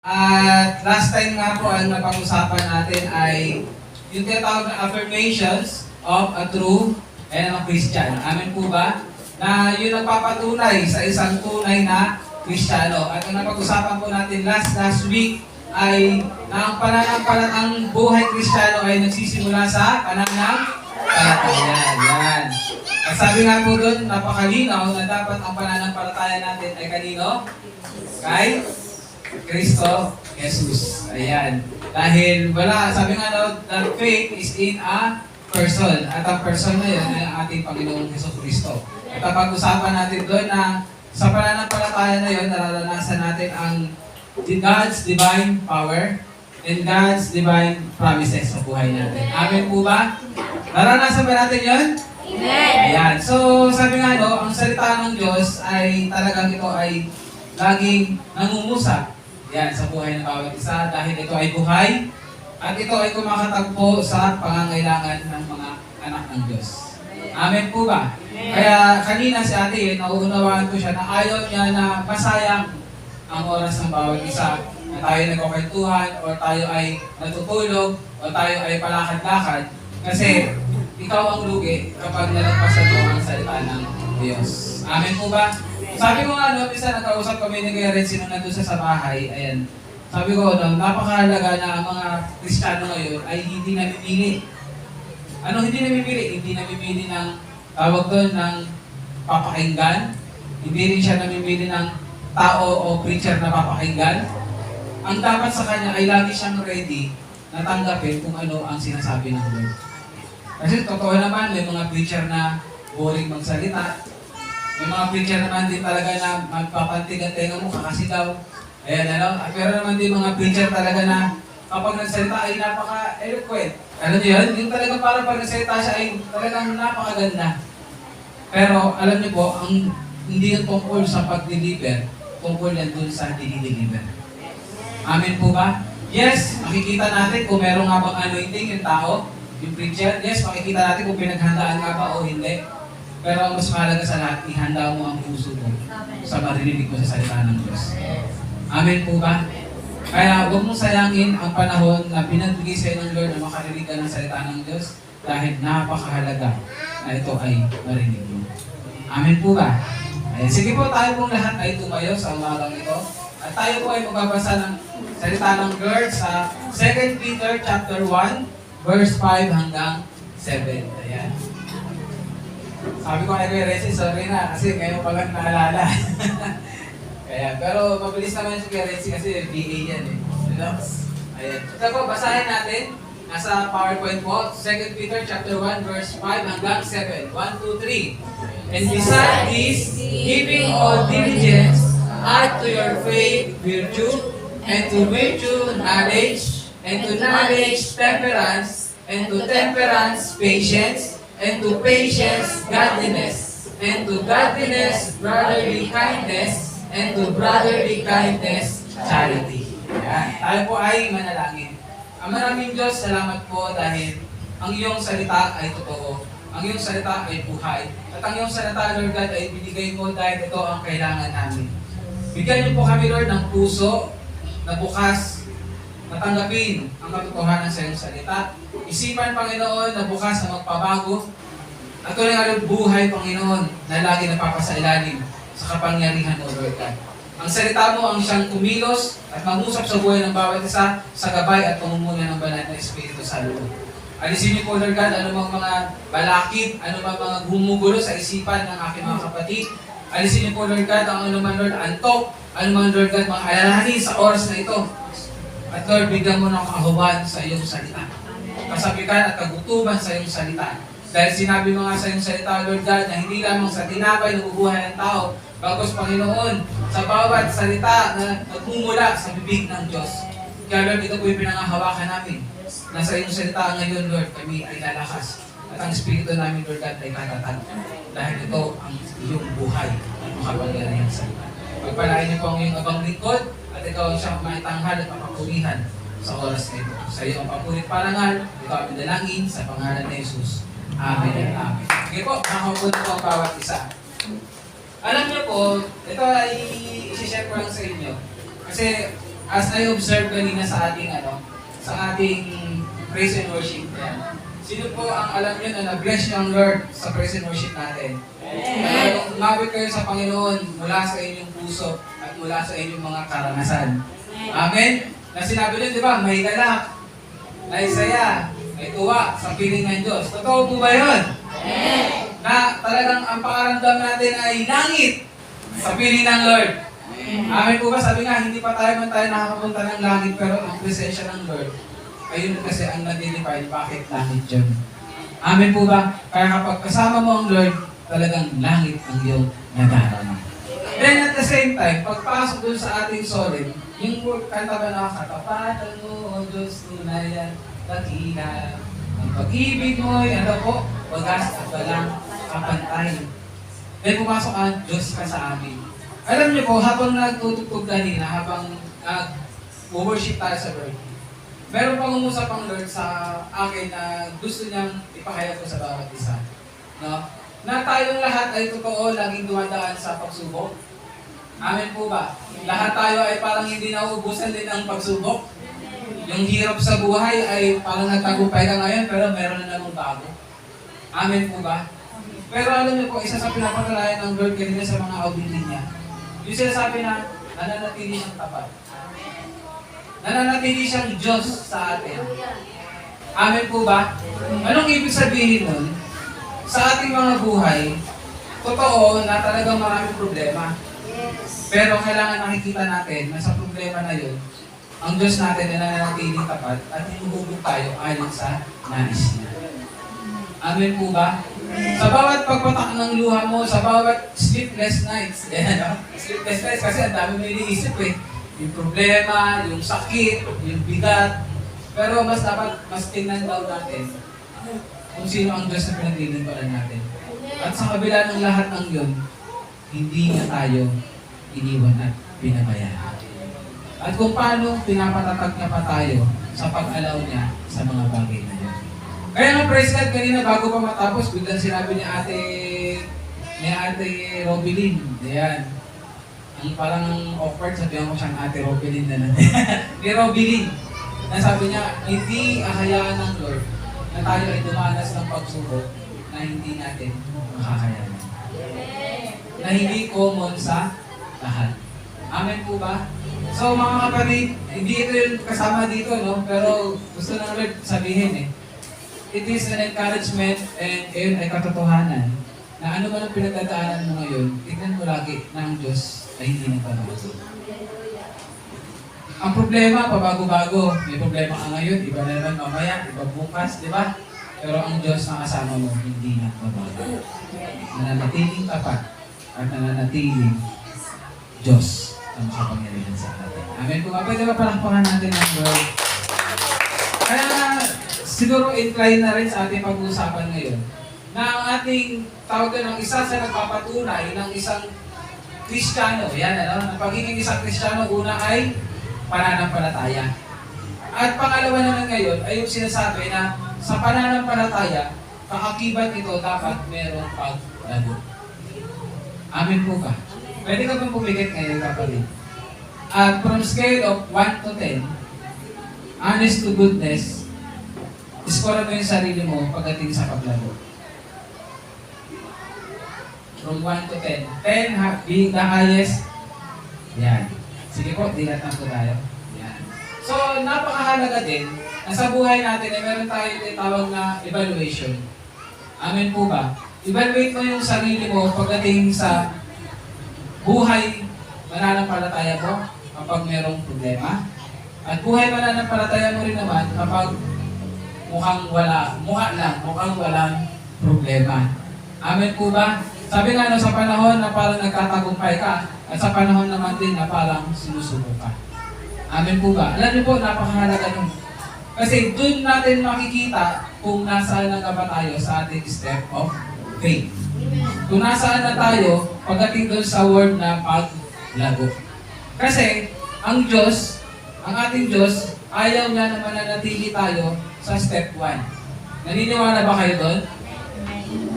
At last time nga po, ang napag-usapan natin ay yung tinatawag na affirmations of a true and a Christian. Amen po ba? Na yun nagpapatunay sa isang tunay na Kristiyano. At ang napag-usapan po natin last week ay na ang buhay Kristiyano ay nagsisimula sa pananampalataya. Yan. At sabi nga po doon, napakalinaw na dapat ang pananampalataya natin ay kanino? Kay Kristo Jesus. Ayan. Dahil wala, sabi nga daw, that faith is in a person. At ang person na yun ay ang ating Panginoong Hesus Kristo. At ang pag-usapan natin doon na sa pananampalataya na yun, nararanasan natin ang God's divine power and God's divine promises sa buhay natin. Amen po ba? Naranasan ba natin yun? Amen! Ayan. So, sabi nga no, ang salita ng Diyos ay talagang ito ay laging nangungusap yan sa buhay ng bawat isa dahil ito ay buhay at ito ay kumakatagpo sa pangangailangan ng mga anak ng Diyos. Amen po ba? Kaya kanina si ate, nauunawaan ko siya na ayaw niya na masayang ang oras ng bawat isa na tayo nagkukwentuhan o tayo ay natutulog o tayo ay palakad-lakad kasi ikaw ang lugi kapag nalagpasan mo ang salita ng Diyos. Amen po ba? Sabi ko nga, minsan nagkausap kami ni Kuya Renzi nung nandun sa bahay, ayan. Sabi ko, napakahalaga na ang mga Kristiyano ngayon ay hindi namimili. Ano hindi namimili? Hindi namimili ng tawag doon ng papakinggan. Hindi rin siya namimili ng tao o preacher na papakinggan. Ang dapat sa kanya ay lagi siyang ready na tanggapin kung ano ang sinasabi ng Lord. Kasi totoo naman, may mga preacher na boring magsalita. May mga preacher naman din talaga na magpapantig ang tenga mo, kakasigaw. Ayan, ano? Pero naman din mga preacher talaga na kapag nagsalita ay napaka-eloquent. Alam niyo yun? Yung talaga parang pag nagsalita siya ay talagang napakaganda. Pero alam niyo po, ang hindi yung tungkol sa pag-deliver, tungkol yan dun sa dinideliver. Amen po ba? Yes, makikita natin kung meron nga bang anointing yung tao, yung preacher. Yes, makikita natin kung pinaghandaan nga ba o hindi. Pero ang mas mahalaga sa lahat, ihanda mo ang puso mo sa maririnig mo sa salita ng Diyos. Amen po ba? Kaya huwag mong sayangin ang panahon na pinagbigay sa ng Lord na makarinig ka ng salita ng Diyos dahil napakahalaga na ito ay marinig mo. Amen po ba? Ayan. Sige po, tayo pong lahat ay tumayo sa umagang ito. At tayo po ay magbabasa ng salita ng Lord sa 2 Peter chapter 1, verse 5 hanggang 7. Ayan. Sabi ko kay Kuya Renzi, sorry na, kasi ngayon pa lang naalala. Kaya, pero mabilis naman si Kuya Renzi kasi BA yan eh. Relax. Ayan. Ito po, basahin natin. Nasa PowerPoint po, 2 Peter chapter 1, verse 5 hanggang 7. 1, 2, 3. And beside this, giving all diligence, add to your faith virtue, and to virtue knowledge, and to knowledge temperance, and to temperance patience, and to patience, godliness, and to godliness, brotherly kindness, and to brotherly kindness, charity. Yan. Tayo po ay manalangin. Ang maraming Diyos, salamat po dahil ang iyong salita ay totoo. Ang iyong salita ay buhay. At ang iyong salita, Lord God, ay binigay mo dahil ito ang kailangan namin. Bigyan niyo po kami, Lord, ng puso na bukas na tanggapin ang katotohanan sa iyong salita. Isipan, Panginoon, na bukas na magpabago. At tuloy nga rin buhay, Panginoon, na lagi napapasailalim sa kapangyarihan mo, Lord God. Ang salita mo ang siyang kumilos at mangusap sa buhay ng bawat isa sa gabay at pamumuno ng banal na Espiritu Santo. Alisin niyo po, Lord God, anumang mga balakid, anumang mga gumugulo sa isipan ng aking mga kapatid. Alisin niyo po, Lord God, ang anumang, Lord, antok, anumang, Lord God, mga alalahanin sa oras na ito. At Lord, bigyan mo ng kahuban sa iyong salita. Kasabikan at kagutuban sa iyong salita. Dahil sinabi mo nga sa iyong salita, Lord God, na hindi lamang sa tinapay na bubuhay ng tao, bagos Panginoon, sa bawat salita na nagmumula sa bibig ng Diyos. Kaya Lord, ito po yung pinangahawakan namin. Na sa iyong salita ngayon, Lord, kami ay lalakas. At ang Espiritu namin, Lord God, ay katatag. Dahil ito ang iyong buhay at makapangyarihan sa salita. Pagpalain niyo po ang iyong abang lingkod at ikaw siyang maitanghal at mapapurihan sa oras na ito. Sa iyo ang papurit parangal, ito ang pinalangin sa pangalan ni Jesus. Amen and amen. Sige po, makapunta po ang bawat isa. Alam niyo po, ito ay isi-share ko lang sa inyo. Kasi as I observed kanina sa ating sa ating praise and worship. Yan. Sino po ang alam niyo na na-bless niyo ang Lord sa praise and worship natin? Kung umawit kayo sa Panginoon mula sa inyong puso at mula sa inyong mga karanasan. Amen? Na sinabi niyo, di ba, may galak, may saya, may tuwa sa piling ng Diyos. Totoo po ba yun? Na talagang ang pakaramdam natin ay langit sa piling ng Lord. Amen po ba? Sabi nga, hindi pa tayo nakakapunta ng langit, pero ang presensya ng Lord, ayun kasi ang na-define bakit langit yun. Amen po ba? Kaya kapag kasama mo ang Lord, talagang langit ang iyong nadarama. Then at the same time, pagpasok dun sa ating solemn, yung kanta ba na katapatan mo, O Diyos, tunay at dakila. Ang pag-ibig mo'y wagas at walang kapantay. Then pumasok ang Diyos ka sa amin. Alam niyo po, habang nagtutugtog kanina, habang nag-worship tayo sa Lord, meron pang umusap ang Lord sa akin na gusto niyang ipahayag ko sa bawat isa. No? Na tayong lahat ay totoo, laging dumadaan sa pagsubok. Amen po ba? Lahat tayo ay parang hindi nauubusan din ng pagsubok. Yung hirap sa buhay ay parang nagtagumpay ka ngayon, pero meron na namang bago. Amen po ba? Pero alam niyo po, isa sa pinapatalayan ng Lord kanina sa mga auditing niya, yung sinasabi na nananatili siyang tapat. Nananatili siyang Diyos sa atin. Amen po ba? Anong ibig sabihin nun? Sa ating mga buhay, totoo na talagang maraming problema. Pero kailangan nakikita natin na sa problema na yun, ang Diyos natin ay nananatiling tapat at hinuhubog tayo ayon sa nais niya. Amen po ba? Sa bawat pagpatak ng luha mo, sa bawat sleepless nights, sleepless nights kasi ang dami mo iniisip yung problema, yung sakit, yung bigat. Pero mas dapat, mas tingnan daw natin kung sino ang Diyos na pinaglilingkuran natin. At sa kabila ng lahat ng yun, hindi niya tayo iniwan at pinabayaan. At kung paano pinapatatag niya pa tayo sa pag-alaw niya sa mga bagay na yun. Kaya nga praise God kanina bago pa matapos, biglang sinabi ni Ate Robilyn, ayan, ang parang awkward, sabihan ko siyang Ate Robilyn na lang. Ni Robilyn, na sabi niya, hindi ahayaan ng Lord na tayo ay dumanas ng pagsubok na hindi natin makakayanan. Na hindi common sa lahat. Amen po ba? So mga kapatid, hindi ito yung kasama dito, no? Pero gusto ng Lord sabihin it is an encouragement and yun ay katotohanan na ano man ang pinagdadaanan mo ngayon, tignan mo lagi na ang Diyos ay hindi nagbabago. Ang problema, pabago-bago. May problema ka ngayon, iba na naman mamaya, iba bukas, di ba? Pero ang Diyos na kasama mo, hindi nagbabago. Nananatiling tapat at nananatiling Diyos ang makapangyarihan sa atin. Amen po. Pwede ba palakpakan natin ang Lord? Kaya siguro incline na rin sa ating pag-uusapan ngayon na ang ating tawag ng isa sa nagpapatunay ng isang Kristiyano. Yan, ang pagiging isang Kristiyano, una ay pananampalataya. At pangalawa naman ngayon ay yung sinasabi na sa pananampalataya, kaakibat ito dapat merong paglago. Amen po ka? Pwede ka bang pumikit ngayon, kapatid? At from scale of 1 to 10, honest to goodness, iskora mo yung sarili mo pagdating sa paglago. From 1 to 10. 10 being the highest. Yan. Sige po, dilat na po tayo. Yan. So, napakahalaga din na sa buhay natin ay meron tayo tinatawag na evaluation. Amen po ba? Evaluate mo yung sarili mo pagdating sa buhay mananampalataya mo kapag merong problema. At buhay mananampalataya mo rin naman kapag mukhang walang problema. Amen po ba? Sabi nga sa panahon na parang nagkatagumpay ka, at sa panahon naman din na parang sinusuko ka. Amen po ba? Alam niyo po, napakahalaga nun. Kasi doon natin makikita kung nasaan na ba tayo sa ating step of faith. Kung nasaan na tayo pagdating doon sa word na paglago. Kasi ang Diyos, ang ating Diyos, ayaw niya na mananatili tayo sa step 1. Naniniwala ba kayo doon?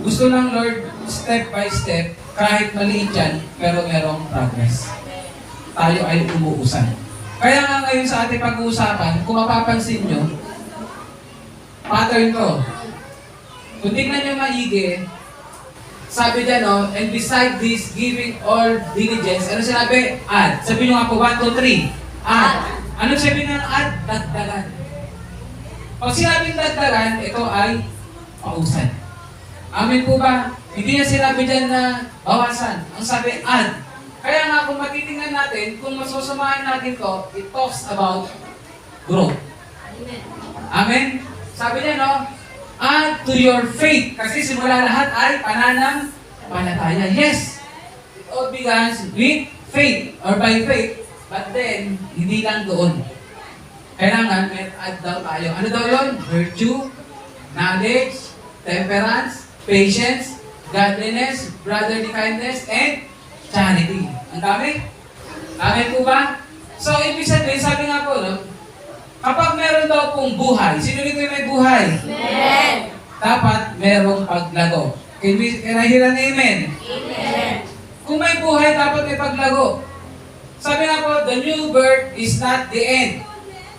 Gusto ng Lord, step by step, kahit maliit yan, pero merong progress. Tayo ay umuusan. Kaya nga ngayon sa ating pag-uusapan, kung mapapansin nyo, pattern to. Kung tingnan nyo maigi, sabi dyan, no, and beside this, giving all diligence, ano sinabi? Add. Sabi nyo nga po, 1, 2, 3. Add. Ano sabi ng add? Dagdagan. Pag sinabing dagdagan, ito ay pausan. Amen po ba? Hindi na sinabi dyan na bawasan. Ang sabi, add. Kaya nga, kung matitingnan natin, kung masusamahin natin to, it talks about growth. Amen? Sabi niya, no? Add to your faith. Kasi simula lahat ay pananampalataya. Yes! It all begins with faith or by faith. But then, hindi lang doon. Kailangan, may add daw tayo. Ano daw yun? Virtue, knowledge, temperance, patience, godliness, brotherly kindness, and charity. Ang dami? Dami po ba? So, ibig sabihin, sabi nga po, no? Kapag meron daw pong buhay, sino dito yung may buhay? Amen! Dapat merong paglago. Can I hear an amen? Amen! Kung may buhay, dapat may paglago. Sabi nga po, the new birth is not the end.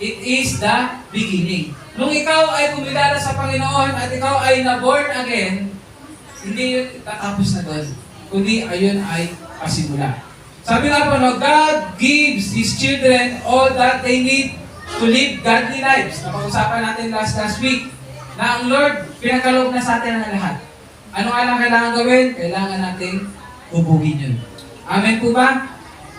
It is the beginning. Nung ikaw ay kumilala sa Panginoon at ikaw ay na-born again, hindi yun tatapos na doon. Kundi ayun ay pasimula. Sabi nga po, no, God gives His children all that they need to live godly lives. Napag-usapan natin last week na ang Lord pinagkaloob na sa atin ang lahat. Ano nga lang kailangan gawin? Kailangan nating hubugin yun. Amen po ba?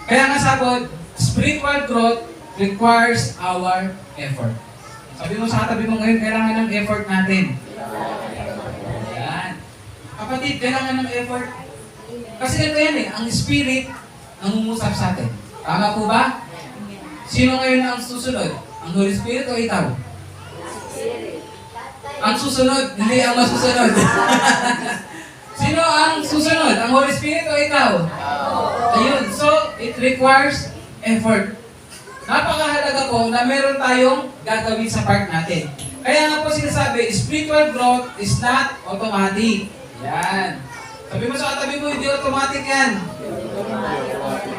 Kaya nga sabot, spiritual growth requires our effort. Sabi mo sa katabi mo ngayon, kailangan ng effort natin. Yan. Kapatid, kailangan ng effort. Kasi ganito yan eh, ang Spirit ang umusap sa atin. Tama po ba? Sino ngayon ang susunod? Ang Holy Spirit o ikaw? Ang susunod, hindi ang masusunod. Sino ang susunod? Ang Holy Spirit o ikaw? Ayun, so it requires effort. Napakahalaga po na meron tayong gagawin sa part natin. Kaya nga po sinasabi, spiritual growth is not automatic. Yan. Sabi mo sa katabi mo, hindi automatic yan.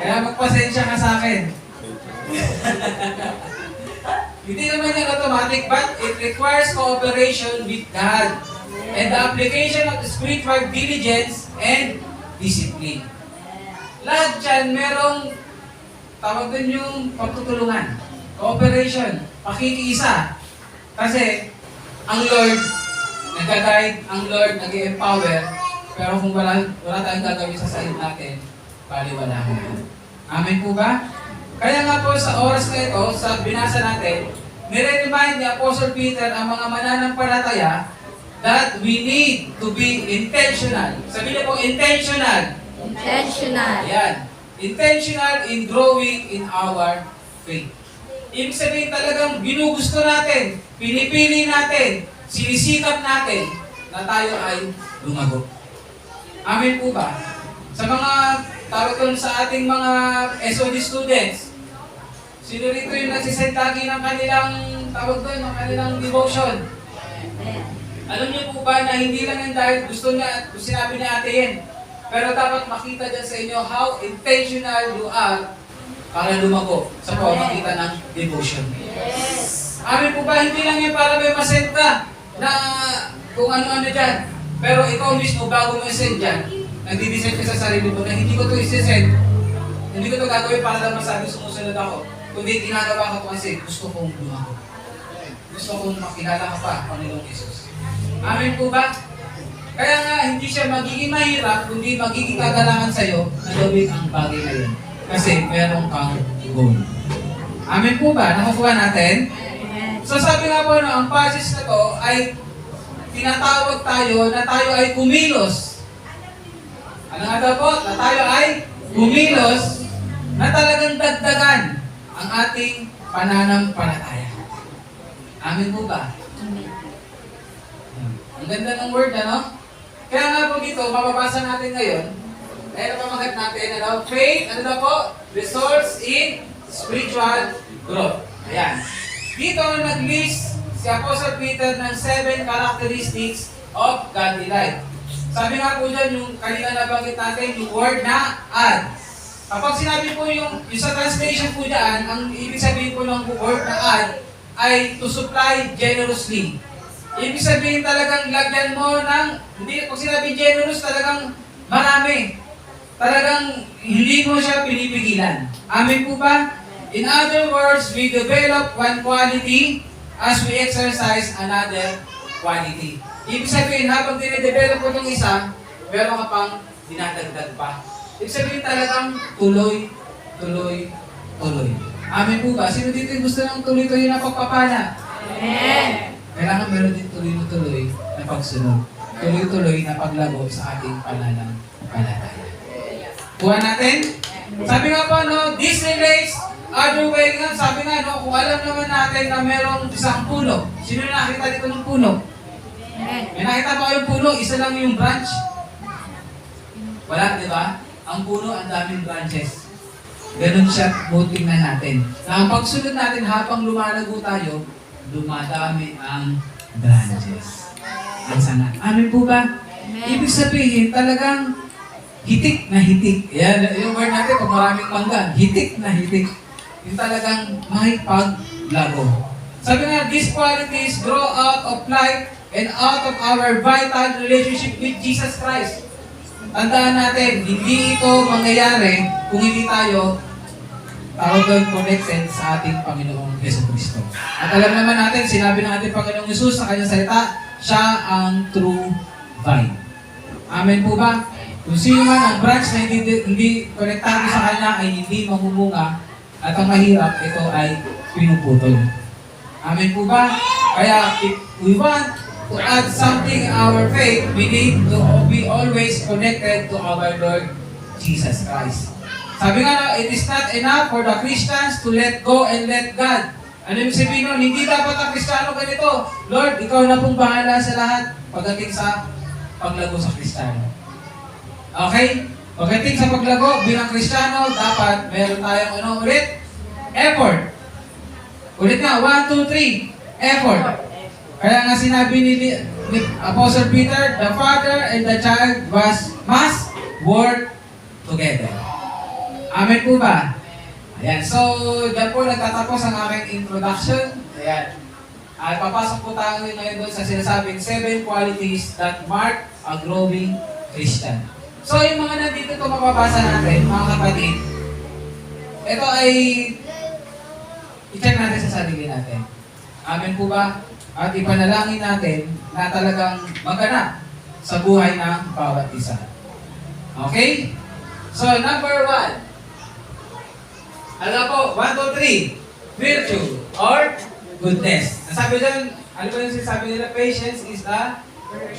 Kaya magpasensya ka sa akin. Hindi naman yan automatic, but it requires cooperation with God and the application of the spiritual diligence and discipline. Lahat dyan, merong tawag din yung pagtutulungan, cooperation, pakikiisa. Kasi ang Lord nag-guide, ang Lord nag-empower, pero kung wala tayong gagawin sa side natin, baliwala ko yan. Amen po ba? Kaya nga po sa oras na ito, sa binasa natin, nire-remind ni Apostle Peter ang mga mananampalataya that we need to be intentional. Sabi niyo po, intentional. Intentional. Ayan. Intentional in growing in our faith. Ibig sabihin talagang ginugusto natin, pinipili natin, sinisikap natin na tayo ay lumago. Amen po ba? Sa mga tawag doon sa ating mga SOD students, sino rito yung nagsisend lagi ng kanilang tawag doon, ng kanilang devotion? Alam niyo po ba na hindi lang yung dahil gusto niya, sinabi ni Ate Yen, pero dapat makita dyan sa inyo how intentional you are para lumago sa pamamagitan ng devotion. Yes. Amin po ba, hindi lang yan para may masend ka na kung ano-ano dyan. Pero ikaw mismo, bago mo i-send dyan, nagdi-decide ka sa sarili mo na hindi ko ito i-send, hindi ko ito gagawin para lang masabi sumusunod ako. Kundi ginagawa ko kasi gusto kong lumago. Gusto kong makilala ka pa, Panginoong Jesus. Amin po ba? Kaya nga, hindi siya magiging mahirap, kundi magiging kagalangan sa'yo na gawin ang bagay na yun. Kasi meron kang goal. Amen po ba? Nakukuha natin? So sabi nga po, no, ang passage na to ay tinatawag tayo na tayo ay kumilos. Ano nga daw po? Na tayo ay kumilos na talagang dagdagan ang ating pananampalataya. Amen po ba? Ang ganda ng word, ano? Kaya nga po dito, mababasa natin ngayon, dahil pamagat natin, ano? Faith, ano daw po? Results in spiritual growth. Ayan. Dito nag-list si Apostle Peter ng 7 characteristics of godly life. Sabi nga po dyan, yung kanina nabanggit natin, yung word na add. Kapag sinabi po yung sa translation po dyan, ang ibig sabihin po ng word na add ay to supply generously. Ibig sabihin talagang lagyan mo ng, hindi, pag sinabi generous, talagang marami. Talagang hindi mo siya pinipigilan. Amen po ba? In other words, we develop one quality as we exercise another quality. Ibig sabihin, habang dinedevelop mo itong isa, meron ka pang dinadagdag pa. Ibig sabihin talagang tuloy, tuloy, tuloy. Amen po ba? Sino dito yung gusto ng tuloy-tuloy na pagpapala? Amen. Kailangan meron din tuloy-tuloy na pagsunod. Tuloy-tuloy na paglago sa ating pananampalataya. Kuha natin? Sabi nga po, no, this relates other way nga. Sabi nga, no, kung alam naman natin na merong isang puno. Sino na nakita dito ng puno? Amen. May nakita ba yung puno? Isa lang yung branch? Wala, di ba? Ang puno, ang daming branches. Ganun siya, tingnan natin. Na ang pagsunod natin habang lumalago tayo, dumadami ang branches. Ang sana. Amin po ba? Ibig sabihin, talagang hitik na hitik. Yan, yung word natin, pag maraming mangga, hitik na hitik. Yung talagang may paglago. Sabi nga, these qualities grow out of life and out of our vital relationship with Jesus Christ. Tandaan natin, hindi ito mangyayari kung hindi tayo connected sa ating Panginoong Jesucristo. At alam naman natin, sinabi ng ating Panginoong Jesus sa kanyang salita, siya ang true vine. Amen po ba? Kung sino man ang branch na hindi konektado sa kanya ay hindi mamumunga at ang mahirap, ito ay pinuputol. Amen po ba? Kaya if we want to add something in our faith, we need to be always connected to our Lord Jesus Christ. Sabi nga na, it is not enough for the Christians to let go and let God. Ano yung sabihin nun? Hindi dapat ang Kristiyano ganito. Lord, ikaw na pong bahala sa lahat pagdating sa paglago sa Kristiyano. Okay? Pagdating sa paglago bilang Kristiyano, dapat meron tayong ulit? Effort. Ulit nga, 1, 2, 3. Effort. Kaya nga sinabi ni Apostle Peter, the father and the child must work together. Amen po ba? Ayan. So, dyan po nagtatapos ang aking introduction. Ayan. At papasok po tayo ngayon doon sa sinasabing 7 qualities that mark a growing Christian. So, yung mga nandito ito mapapasa natin, mga kapatid, ito ay i-check natin sa sarili natin. Amen po ba? At ipanalangin natin na talagang maganap sa buhay ng bawat isa. Okay? So, number 1. Ano po? 1, 2, 3. Virtue or goodness. Nasabi dyan, ano ba yung sinasabi nila? Patience is a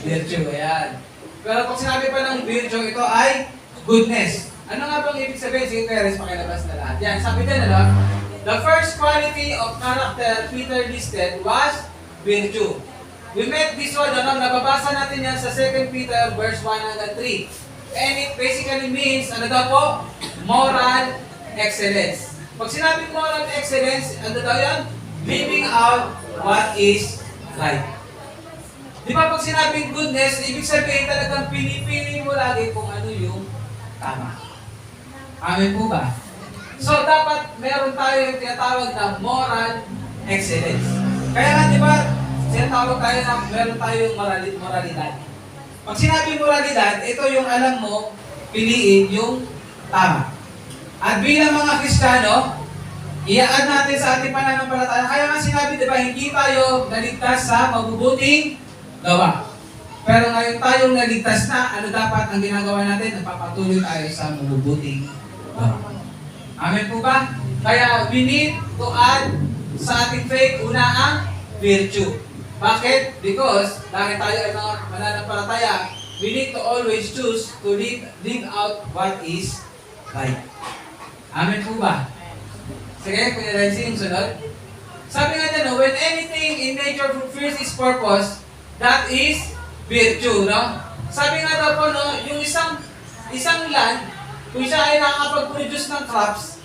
virtue. Ayan. Pero pag sinabi pa ng virtue, ito ay goodness. Ano nga bang ibig sabihin? Sige, Teres, pakilabas na lahat. Yan, sabi dyan, ano? The first quality of character Peter listed was virtue. We met this one, ano? Nababasa natin yan sa 2 Peter verse 1 hanggang 3. And it basically means, ano daw po? Moral excellence. Pag sinabing moral excellence, ano daw yan? Living out what is right. Di ba pag sinabing goodness, ibig sabihin talagang pinipili mo lagi kung ano yung tama. Amen po ba? So dapat meron tayo yung tinatawag na moral excellence. Kaya nga di ba, sinatawag tayo na meron tayong moralidad. Pag sinabing moralidad, ito yung alam mo, piliin yung tama. At bilang mga Kristiyano, i-add natin sa ating pananampalataya. Kaya nga sinabi, di ba, hindi tayo naligtas sa mabubuting gawa. Pero ngayon tayong naligtas na, ano dapat ang ginagawa natin? Nagpapatuloy tayo sa mabubuting gawa. Amen po ba? Kaya we need to add sa ating faith, una ang virtue. Bakit? Because dahil tayo ay mga mananampalataya, we need to always choose to live out what is right. Amen po ba? Sige, Kuya Renzi, yung sunod. Sabi nga dyan, when anything in nature fulfills its purpose, that is virtue, no? Sabi nga daw po, no, yung isang land, kung siya ay nakakapag-produce ng crops,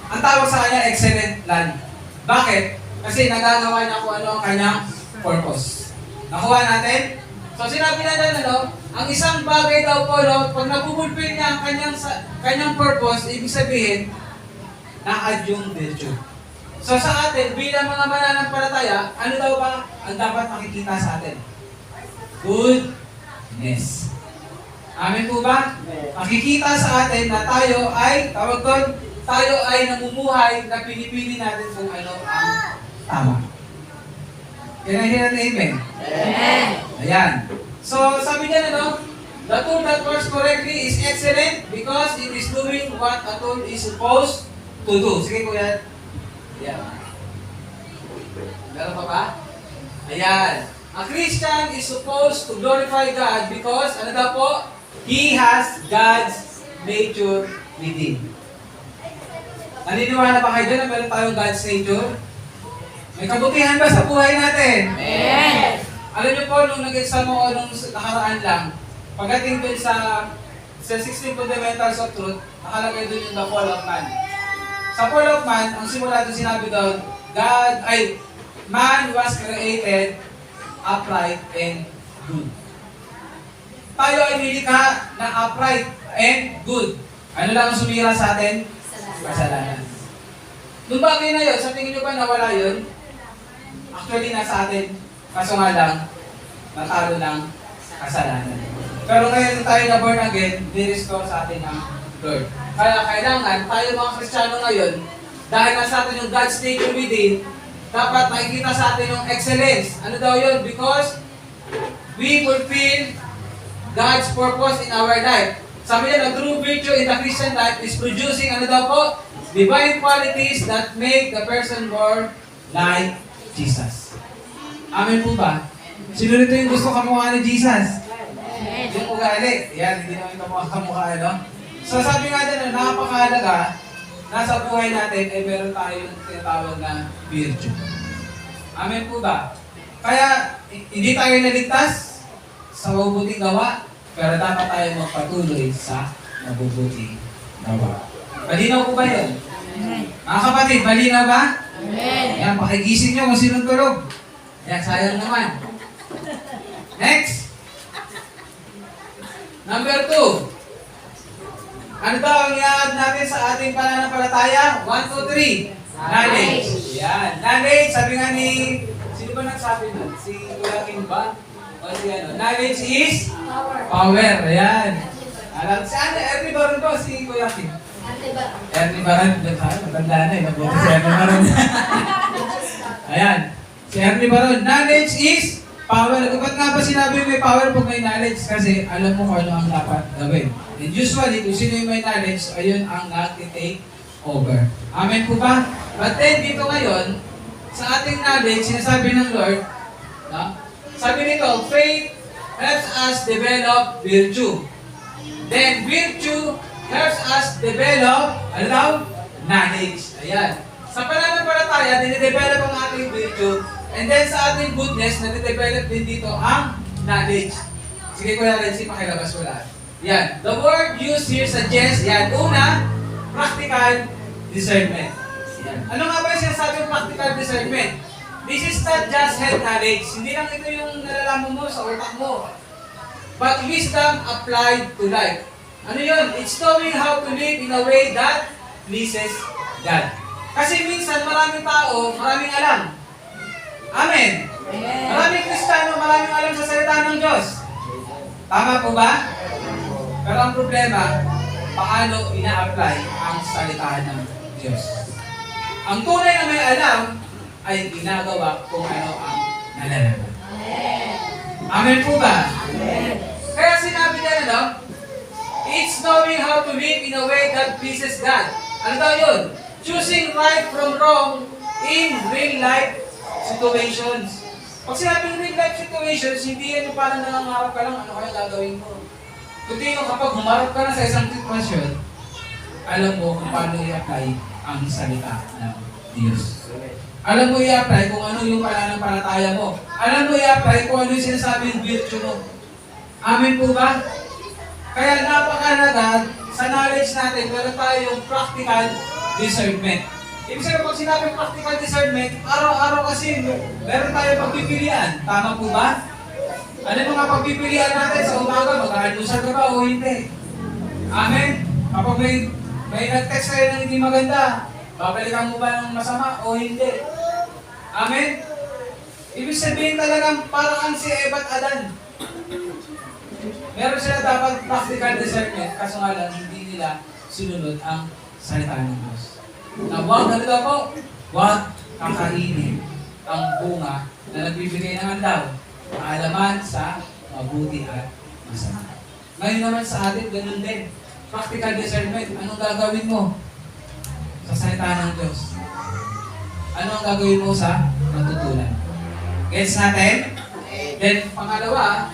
ang tawag sa kanya, excellent land. Bakit? Kasi nagagawa niya kung ano ang kanyang purpose. Nakuha natin? So sinabi na dyan, ang isang bagay daw po, pag nabubulpil niya ang kanyang purpose, ibig sabihin, na-add yung virtue. So sa atin, bilang mga mananampalataya, ano daw ba ang dapat makikita sa atin? Goodness. Amen po ba? Makikita sa atin na tayo ay, tawag doon, tayo ay namumuhay na pinipili natin kung ano ang tama. Can I hear an amen? Amen. Ayan. So, sabi niya the tool that works correctly is excellent because it is doing what a tool is supposed to do. Sige, kuya. Ayan. Meron pa ba? Ayan. A Christian is supposed to glorify God because, ano daw po? He has God's nature within. Naniniwala ba kayo dyan na meron tayong God's nature? May kabutihan ba sa buhay natin? Amen. Alam niyo po, nung nag-exam ako nung nakaraan lang, pagdating dun sa 16 Fundamentals of Truth, nakalagay dun yung the fall of man. Sa fall of man, ang simula dun sinabi doon, man was created upright and good. Tayo ay nilikha na upright and good. Ano lang ang sumira sa atin? Kasalanan. Nung bagay na yun, sa tingin nyo ba nawala yun? Actually, nasa atin. Kaso nga lang, natalo ng kasalanan. Pero ngayon tayo na born again, ni-restore sa atin ang Lord. Kaya kailangan, tayo mga Kristiyano ngayon, dahil nasa atin yung God's nature within, dapat makikita sa atin yung excellence. Ano daw yun? Because we fulfill God's purpose in our life. Sabi niya, the true virtue in the Christian life is producing, ano daw po? Divine qualities that make the person more like Jesus. Amen po ba? Sino rito yung gusto kamukha ni Jesus? Yung ugali. Yan, hindi naman kamukha, no? So sabi nga dyan, napakahalaga, nasa buhay natin ay meron tayong tinatawag na virtue. Amen po ba? Kaya, hindi tayo naligtas sa mabubuting gawa, pero dapat tayo magpatuloy sa mabubuting gawa. Malinaw po ba yun? Amen. Mga kapatid, malinaw ba? Amen. Ayan, pakigising nyo kung sinong tulog. Ayan, sayang naman. Next. Number 2. Ano daw ang i-add natin sa ating pananampalataya? 1, 2, 3. Knowledge. Ayan. Knowledge, sabi nga ni... Sino ba nagsabi nun? Si Kuya Kim ba? O si ano? Knowledge is? Power. Ayan. Alam, si ano? Ernie Baron ba? Si Kuya Kim? Ernie Baron. Matanda na eh. Nabuti si Ernie Baron. Ayan. Si Ernie Baron. Knowledge is power. Ba't nga ba sinabi may power pag may knowledge? Kasi alam mo kung ano ang dapat gawin. And usually, kung sino yung may knowledge, ayun ang nag-take over. Amen po ba? But then, dito ngayon, sa ating knowledge, sinasabi ng Lord, no? Sabi nito, faith helps us develop virtue. Then, virtue helps us develop, ano daw? Knowledge. Ayan. Sa pananampalataya, dinidevelop ang ating virtue. And then, sa ating goodness, nadidevelop din dito ang knowledge. Sige, Kuya Renzi, pakilabas ko lahat. Yan. The word used here suggests, yan, una, practical discernment. Yan. Ano nga ba yung sinasabi ng practical discernment? This is not just head knowledge. Hindi lang ito yung nalalaman mo sa utak mo. But wisdom applied to life. Ano yun? It's knowing how to live in a way that pleases God. Kasi minsan maraming tao, maraming alam. Amen. Maraming Kristiyano, maraming alam sa salita ng Diyos. Tama po ba? Pero ang problema, paano ina-apply ang salita ng Diyos? Ang tunay na may alam ay ginagawa kung ano ang nalalaman. Amen po ba? Kaya sinabi niya it's knowing how to live in a way that pleases God. Ano daw yun? Choosing right from wrong in real life situations. Pag sinabing real life situations, hindi yan yung parang nangangarap ka lang, ano kaya gagawin mo. Kundi yung kapag humarap ka na sa isang sitwasyon, alam mo kung paano i-apply ang salita ng Diyos. Alam mo i-apply kung ano yung pananampalataya mo. Alam mo i-apply kung ano yung sinasabing virtue mo. Amen po ba? Kaya napakalaga sa knowledge natin, meron tayong practical discernment. Ibig sabihin, pag sinabing practical discernment, araw-araw kasi meron tayong pagpipilian. Tama po ba? Ano yung mga pagpipilian natin sa umaga? Mag-aalusan ka ba o hindi? Amen? Kapag may nag-text kayo ng hindi maganda, babalikan mo ba ng masama o hindi? Amen? Ibig sabihin talagang parang ang si Eva at Adan. Meron sila dapat practical discernment, kaso nga lang hindi nila sinunod ang salita ng Diyos. Na huwag, ano daw po? Huwag kakainin ang bunga na nagbibigay ng andaw, kaalaman sa mabuti at masama. Ngayon naman sa atin, ganun din. Practical discernment, anong gagawin mo sa salita ng Diyos? Ano ang gagawin mo sa matutunan? Gets natin? Then, pangalawa,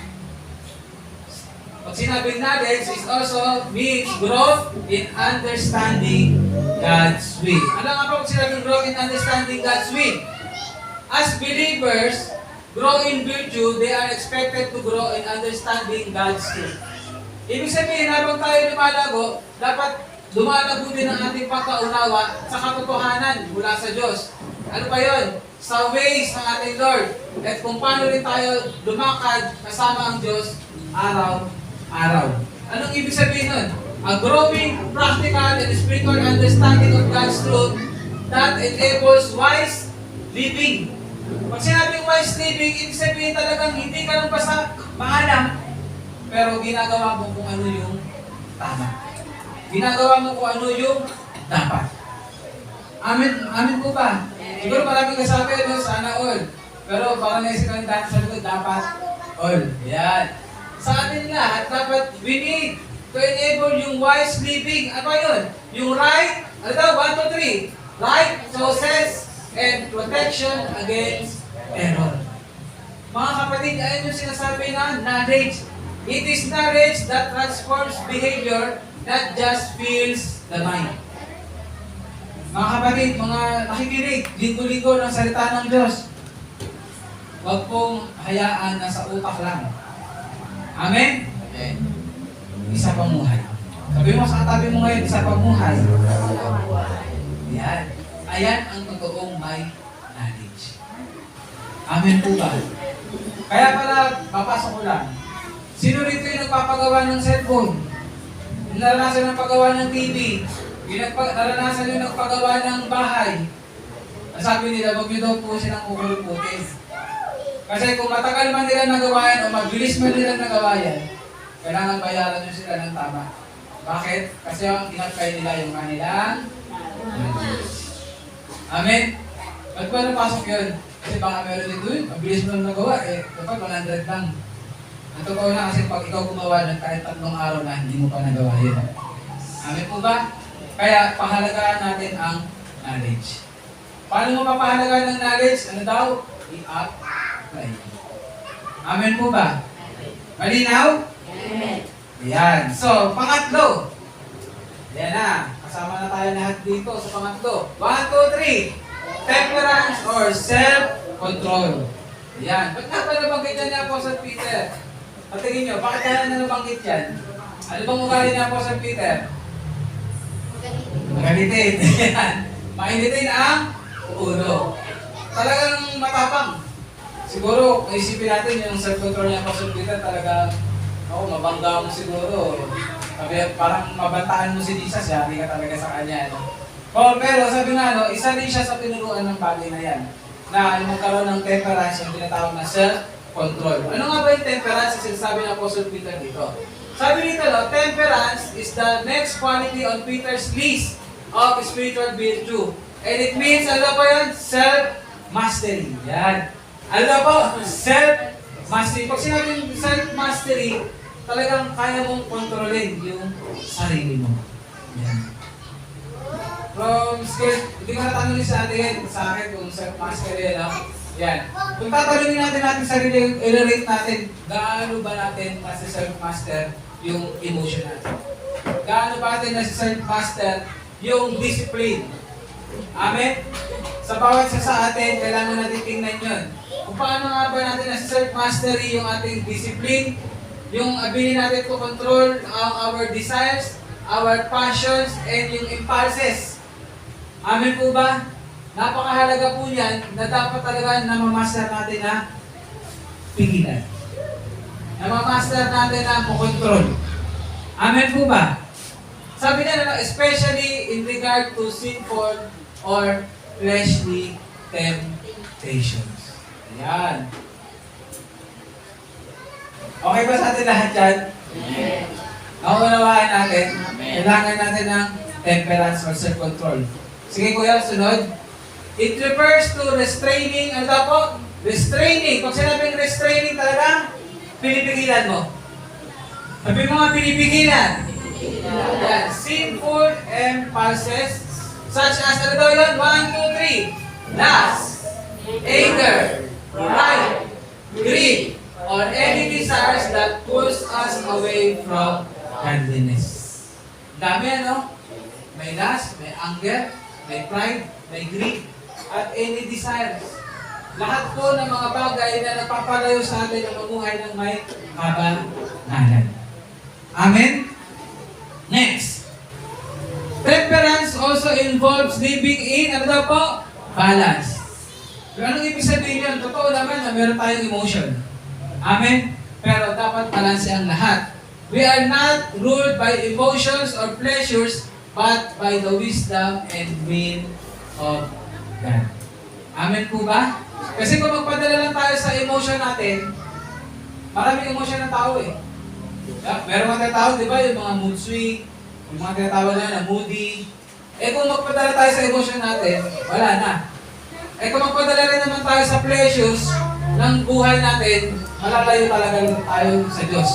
pag sinabing knowledge is also means growth in understanding God's will. Ano nga po pag sinabing growth in understanding God's will? As believers, grow in virtue, they are expected to grow in understanding God's will. Ibig sabihin, habang tayo lumalago, dapat lumalago din ang ating pagkaunawa sa katotohanan mula sa Diyos. Ano pa yun? Sa ways ng ating Lord. At kung paano rin tayo lumakad kasama ang Diyos araw-araw. Anong ibig sabihin nun? A growing, practical, and spiritual understanding of God's truth that enables wise living. Pag sinabing wise living, ibig sabihin talagang hindi ka lang basta maalam, pero ginagawa mo kung ano yung tama. Ginagawa mo kung ano yung dapat. Amen, amen po ba? Siguro maraming kasabi, no, sana all. Pero baka naisip ka ng dati sa likod, dapat all. Yan. Sa atin lahat, dapat we need to enable yung wise living. Ano yun? Yung right, ano daw? 1, 2, 3. Right, success, and protection against error. Mga kapatid, ayun yung sinasabi na knowledge. It is knowledge that transforms behavior, not just fills the mind. Mga kapatid, mga nakikinig, linggo-linggo ng salita ng Diyos, huwag pong hayaan na sa utak lang. Amen? Amen. Isa pang muhay. Sabi mo sa katabi mo ngayon, isa pang muhay. Yan. Ayan ang totoong may knowledge. Amen po ba? Kaya pala, papasok ko lang. Sino rito yung nagpapagawa ng cellphone? Yung naranasan ng paggawa ng TV? Naranasan yung nagpagawa ng bahay? Sabi nila, wag nyo daw po silang kukuliputin. Kasi kung matagal man nila nagawa yan o mabilis man nila nagawa yan, kailangan bayaran nyo sila ng tama. Bakit? Kasi ang tinatry nila yung kanilang Amen? Ba't ba napasok yun? Kasi baka meron dito yun, mabilis mo lang nagawa, dapat 100 lang. Ang totoo na kasi pag ikaw gumawa ng kahit 3 araw na hindi mo pa nagawa yun. Amen po ba? Kaya pahalagaan natin ang knowledge. Paano mo papahalagaan ng knowledge? Ano daw? I-apply. Amen po ba? Malinaw? Amen. Yan. So, pangatlo. Yan na. Kasama na tayo lahat dito sa pangatlo. 1, 2, 3. Temperance or self-control. Yan. Ba't nga ba nabanggit yan ni Apostle Peter? Patingin nyo, bakit kaya na nabanggit yan? Ano bang ugali ni Apostle Peter? Magalitin. Yan. Mainitin ang ulo. Talagang matapang. Siguro, isipin natin yung self-control ni Apostle Peter talaga, mabangga mo siguro. Parang mabantaan mo si Jesus, yari ka talaga sa kanya. Pero sabi nga, isa din siya sa tinuruan ng bagay na yan. Na magkaroon ng temperance, yung tinatawag na self-control. Ano nga ba yung temperance? Kasi sabi ng Apostle Peter dito. Sabi dito, temperance is the next quality on Peter's list of spiritual virtue. And it means, ano po yun? Self-mastery. Yan. Ano po? Self-mastery. Pag sinabing self-mastery, talagang kaya mong kontrolin yung sarili mo. Yan. From scale, hindi ko natanongin sa akin kung self-mastery, yan. Kung tatanungin natin sarili, i-relate natin, gaano ba natin nasi-self-master yung emotion natin? Gaano ba natin nasi-self-master yung discipline? Amen? Sa bawat isa sa atin, kailangan natin tingnan yun. Kung paano nga ba natin nasi-self-mastery yung ating discipline, yung ability natin to control our desires, our passions, and yung impulses. Amen po ba? Napakahalaga po yan na dapat talaga na mamaster natin na pigilan. na ma-master natin ang control. Amen po ba? Sabi niya, especially in regard to sinful or fleshly temptations. Ayan. Okay ba sa atin lahat yan? Amen. Naunawaan natin, kailangan natin ng temperance or self-control. Sige kuya, sunod. It refers to restraining, ano daw po? Restraining. Pag sinabing restraining talaga, pinipigilan mo. Sabi mo nga pinipigilan. Yan. Sinful impulses, such as, ano daw yun? 1, 2, 3. Lust, anger, pride, greed, or any desires that pulls us away from godliness. Dami ano? May lust, may anger, may pride, may greed, at any desires. Lahat po ng mga bagay na napapalayo sa atin ng mamuhay ng may kabanalan. Amen? Next. Temperance also involves living in, ano daw po? Balance. Pero anong ibig sabihin yun? Totoo naman na meron tayong emotion. Amen? Pero dapat balanse ang lahat. We are not ruled by emotions or pleasures, but by the wisdom and will of God. Amen po ba? Kasi kung magpadala lang tayo sa emotion natin, maraming emotion ng tao eh. Meron mga tinatawag, di ba, yung mga mood swing, yung mga tinatawag na moody. Eh kung magpadala tayo sa emotion natin, wala na. Eh kung magpadala rin naman tayo sa pleasures ng buhay natin, malalayo talaga tayo sa Diyos.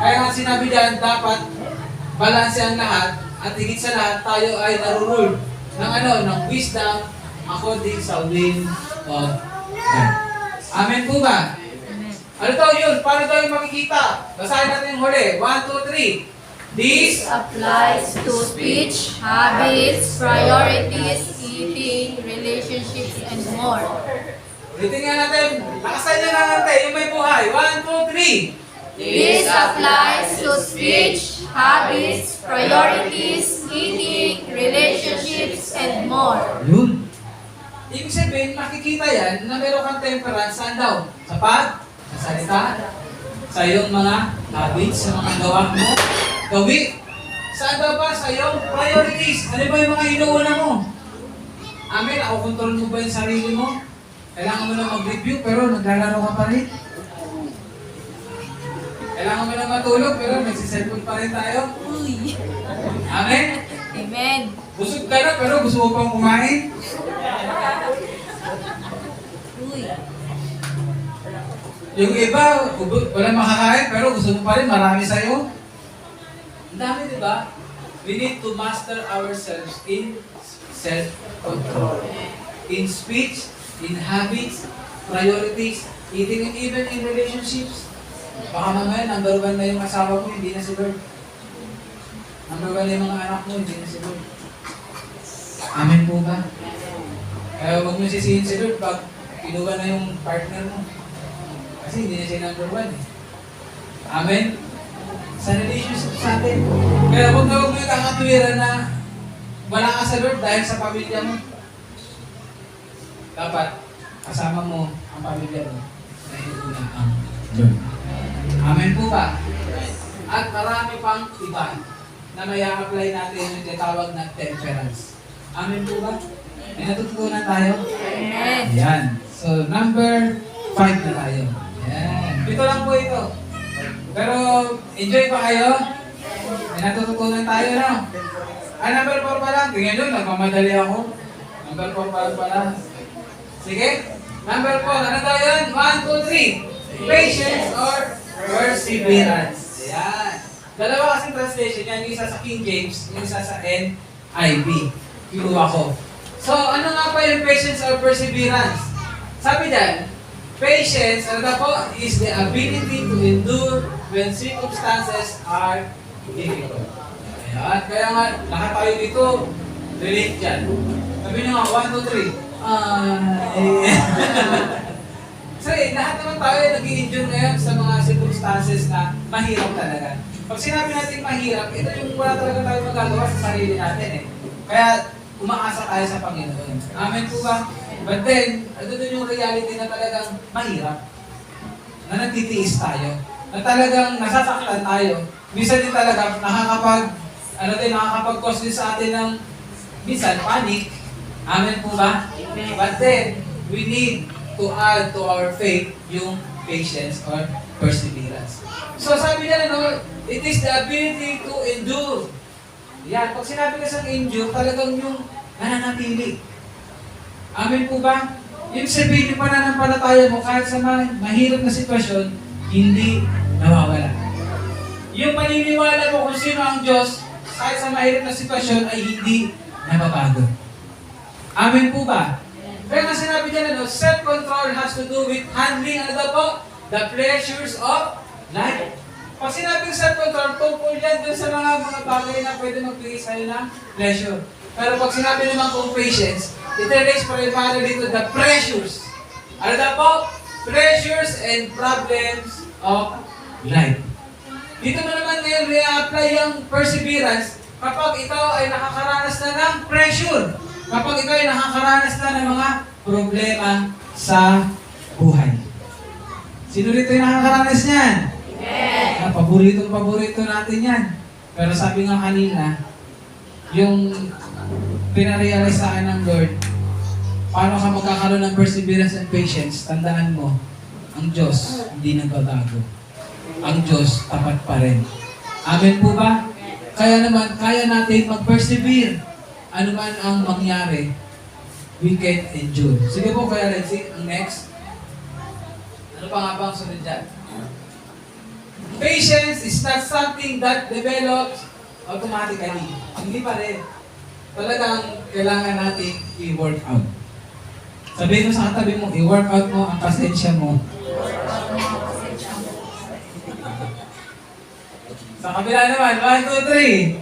Kaya nga sinabi diyan, dapat balanse ang lahat at higit sa lahat tayo ay narurule ng ng wisdom according sa will of God. Amen po ba? Ano daw yun? Paano daw yung makikita? Basahin natin yung huli. 1, 2, 3. This applies to speech, habits, priorities, eating, relationships, and more. Ulitin nga natin. Lakasan nyo lang natin yung may buhay. 1, 2, 3. This applies to speech, habits, priorities, eating, relationships, and more. Yun. Ibig sabihin, makikita yan na meron kang temperance. Saan daw? Sa sa salita, sa iyong mga habits, sa mga gawa mo, gawi. Saan daw ba? Sa iyong priorities. Ano ba yung mga inuuna mo? Amen, ako control mo ba yung sarili mo? Kailangan mo na mag-review pero naglalaro ka pa rin. Kailangan mo na matulog pero nagsiselfon pa rin tayo. Uy. Amen? Amen. Busog ka na pero gusto mo pang kumain. Uy. Yung iba, wala makakain pero gusto mo pa rin, marami sa'yo. Ang dami, di ba? We need to master ourselves in self-control. In speech, in habits, priorities, eating, and even in relationships. Baka mamaya, number 1 na yung asawa mo, hindi na si Lord. Number 1 na yung mga anak mo, hindi na si Lord. Amen po ba? Kaya huwag mo sisihin si Lord pag kinuha na yung partner mo. Kasi hindi na siya number 1 eh. Amen? Sa relationship sa atin. Kaya huwag mo yung kakatwiran na wala ka sa Lord dahil sa pamilya mo. Dapat kasama mo ang pamilya mo dahil una ang Lord. Amen po ba? At marami pang iba na may apply natin yung tinatawag na temperance. Amen po ba? May natutunan tayo? Amen. Ayan. So, number 5 na tayo. Ayan. Ito lang po ito. Pero, enjoy pa kayo? May natutunan tayo na. Number 4 pa lang. Tingnan nyo, nagmamadali ako. Number 4 pa lang pala. Sige. Number 4. Ano tayo yun? 1, 2, 3. Patience or perseverance. Ayan. Dalawa kasing translation yan. Yung isa sa King James, yung isa sa NIV. Kinuha ko. So, ano nga pa yung patience or perseverance? Sabi dyan, patience, ano na po, is the ability to endure when circumstances are difficult. Ayan. Kaya nga, lahat tayo dito, relate dyan. Sabi nyo nga, 1, 2, 3. Kasi lahat naman tayo nag-i-endure ngayon sa mga circumstances na mahirap talaga. Pag sinabi natin mahirap, ito yung wala talaga tayo magagawa sa sarili natin eh. Kaya umaasa tayo sa Panginoon. Amen po ba? But then, ito dun yung reality na talagang mahirap. Na nagtitiis tayo. na talagang nasasaktan tayo. Minsan din talaga nakakapag-cause din sa atin ng minsan panic. Amen po ba? But then, we need to add to our faith yung patience or perseverance. So sabi niya, it is the ability to endure. Yan, pag sinabi ka sa endure, talagang yung nananatili. Amen po ba? Yung sabihin yung pananampalataya mo kahit sa mahirap na sitwasyon, hindi nawawala. Yung paniniwala mo kung sino ang Diyos, kahit sa mahirap na sitwasyon ay hindi nababago. Amen po ba? Kaya nga sinabi niya self-control has to do with handling the pleasures of life. Pag sinabing self-control, tungkol yan dun sa mga bagay na pwede magbigay sa'yo ng pleasure. Pero pag sinabi naman kong patience, it relates primarily to the pressures. Pleasures and problems of life. Dito mo naman ngayon re-apply yung perseverance kapag ikaw ay nakakaranas na ng pressure. Kapag ikaw ay nakakaranas na ng mga problema sa buhay. Sino rito yung nakakaranas niyan? Yeah. Paborito natin yan. Pero sabi nga kanina, yung pinarealize sa akin ng Lord, paano ka magkakaroon ng perseverance and patience, tandaan mo, ang Diyos hindi nagbabago. Ang Diyos tapat pa rin. Amen po ba? Kaya naman, kaya natin mag-persevere. Ano man ang mangyari, we can endure. Sige po, kaya Renzi, ang next. Ano pa nga ba ang sunod dyan? Patience is not something that develops automatically. Hindi pa rin. Talagang kailangan natin i-work out. Sabihin mo sa katabi mo, i-work out mo ang pasensya mo. Sa kabila naman, 1, 2,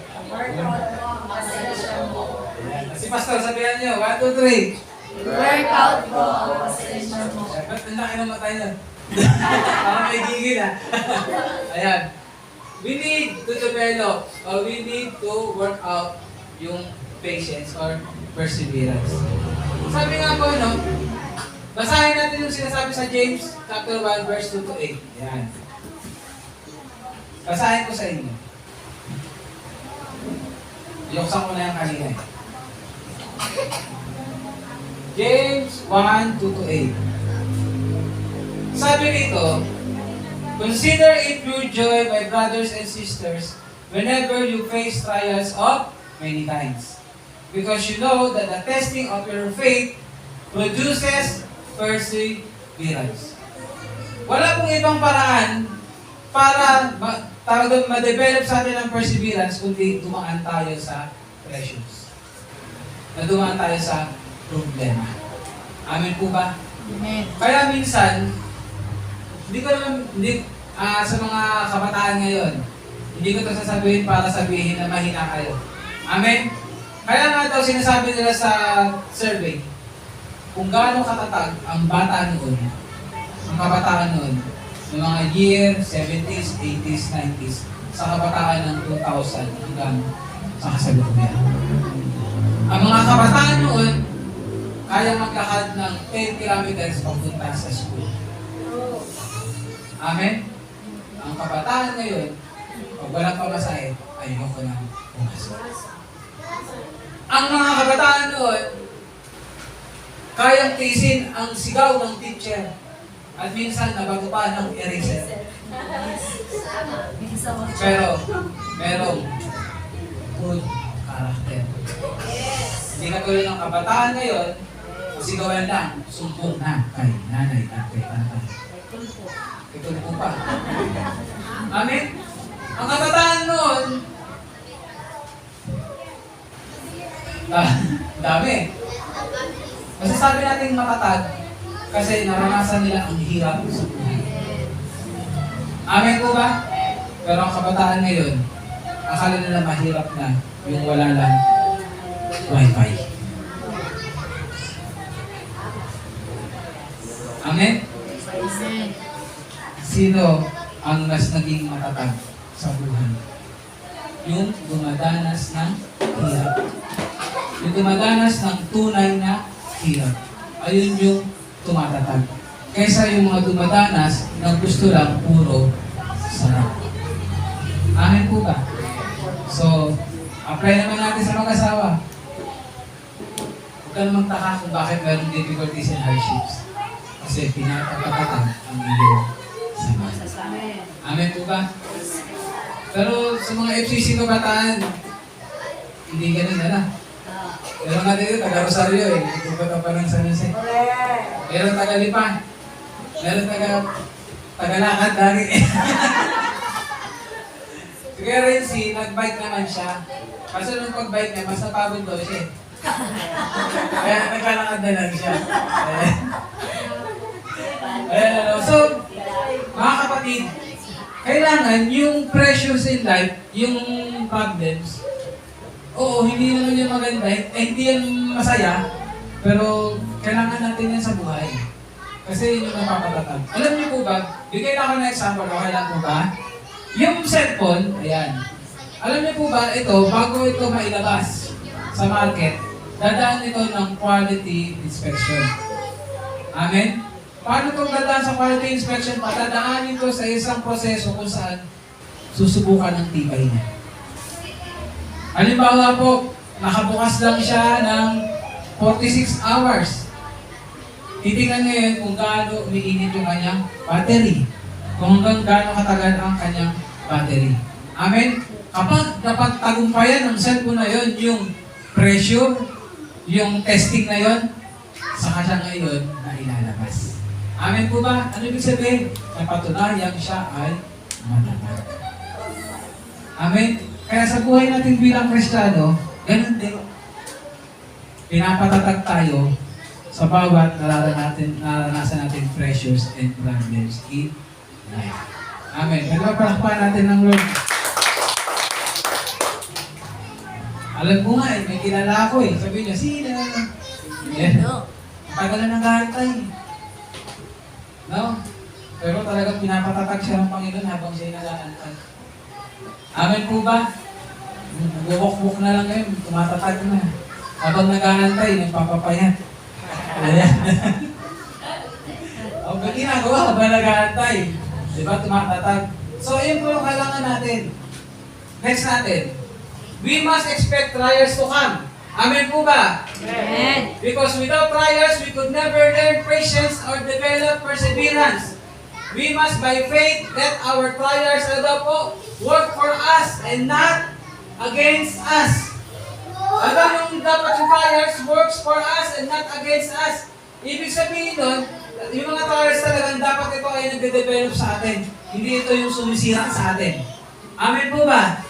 3. Si Pastor, sabihan niyo, 1, 2, 3. Work out po ang pasensya mo. Ba't ang laki ng mata niya? Parang may gigil Ayan. We need to develop, or we need to work out yung patience or perseverance. Sabi nga po, basahin natin yung sinasabi sa James chapter 1, verse 2 to 8. Ayan. Basahin ko sa inyo. Yuksan ko na yung kanina. James 1, 2 to 8. Sabi rito, consider it pure joy, my brothers and sisters, whenever you face trials of many kinds. Because you know that the testing of your faith produces perseverance. Wala pong ibang paraan para ma-develop sa atin ang perseverance kundi dumaan tayo sa pressures. Na dumaan tayo sa problema. Amen po ba? Amen. Kaya minsan, sa mga kabataan ngayon, hindi ko ito sasabihin para sabihin na mahina kayo. Amen? Kaya nga daw sinasabi nila sa survey, kung gaano katatag ang bata noon, ang kabataan noon, ng mga year 70s, 80s, 90s, sa kabataan ng 2000 hanggang sa kasalukuyan. Ang mga kabataan noon, kaya maglakad ng 10 kilometers papunta sa school. Amen? Ang kabataan ngayon, pag walang pamasahe, ayoko na pumasok. Ang mga kabataan noon, kayang tiisin ang sigaw ng teacher at minsan nabago pa ng eraser. Pero, merong good character. Hindi katulad ng kabataan ngayon, sigawan lang, sumpong na kay nanay at kay tatay. Ito po pa. Amen? Ang kabataan noon, dami. Masasabi natin matatag kasi naranasan nila ang hirap sa buhay. Amen po ba? Pero ang kabataan ngayon, akala nila mahirap na yung wala lang wifi. Amen? Amen. Sino ang mas naging matatag sa buhay? Yung dumadanas ng hirap. Yung dumadanas ng tunay na hirap. Ayun yung tumatatag. Kaysa yung mga dumadanas na gusto lang puro sarap. Amen po ba? So, apply naman natin sa mag-asawa. Huwag ka namang taka kung bakit mayroong difficulties and hardships. Kasi pinapagpapatan ang iyong samahan. Amen po ba? Pero sa mga FCC kabataan, hindi ganun na. Meron nga dito, taga Rosario eh. Hindi pa pa ng San Jose. Meron taga Lipa. Meron taga Lakad lagi eh. Kaya rin nag-bike naman siya. Kaso nung pag-bike niya, mas napagod daw siya eh. Kaya nagkalakad na lang siya. So, mga kapatid, kailangan yung pressures in life, yung problems, oo, hindi naman yung maganda, hindi yan masaya, pero kailangan natin yan sa buhay. Kasi yun yung napapatatag. Alam niyo po ba, bigay na ako ng example, okay lang po ba? Yung cellphone, ayan. Alam niyo po ba, ito, bago ito mailabas sa market, dadaan ito ng quality inspection. Amen? Paano itong dadaan sa quality inspection? Patadaanin ito sa isang proseso kung saan susubukan ng tibay niya. Halimbawa po, nakabukas lang siya ng 46 hours. Titingnan niya yun kung gaano umiinit yung kanyang battery. Kung hanggang gaano katagal ang kanyang battery. Amen? Kapag napagtagumpayan ng cellphone na yun, yung pressure, yung testing na yun, saka siya ngayon na ilalabas. Amen po ba? Ano ibig sabihin? Napatunayan siya ay matatag. Amen? Kaya sa buhay natin bilang Kristiyano, ganun din. Pinapatatag tayo sa bawat naranasan natin pressures and problems in life. Amen. Nagpapalakpan natin ng Lord. Alam ko nga eh, may kilala ako eh. Sabi niya, sino? Yeah. Tagal na nag-aantay. No? Pero talagang pinapatatag siya ng Panginoon habang siya nag-aantay. Amen po ba? Nag-walk-walk na lang ngayon, tumatatag na. Habang nag-aantay, nagpapapayat. Ayan. O, may ginagawa habang nag-aantay. Diba? Tumatatag. So, yun po yung kailangan natin. Next natin. We must expect trials to come. Amen po ba? Amen. Because without trials, we could never learn patience or develop perseverance. We must by faith let our trials po work for us and not against us. Ano yung dapat yung trials works for us and not against us? Ibig sabihin nun, yung mga trials talagang dapat ito ay nagde-develop sa atin. Hindi ito yung sumisira sa atin. Amen po ba?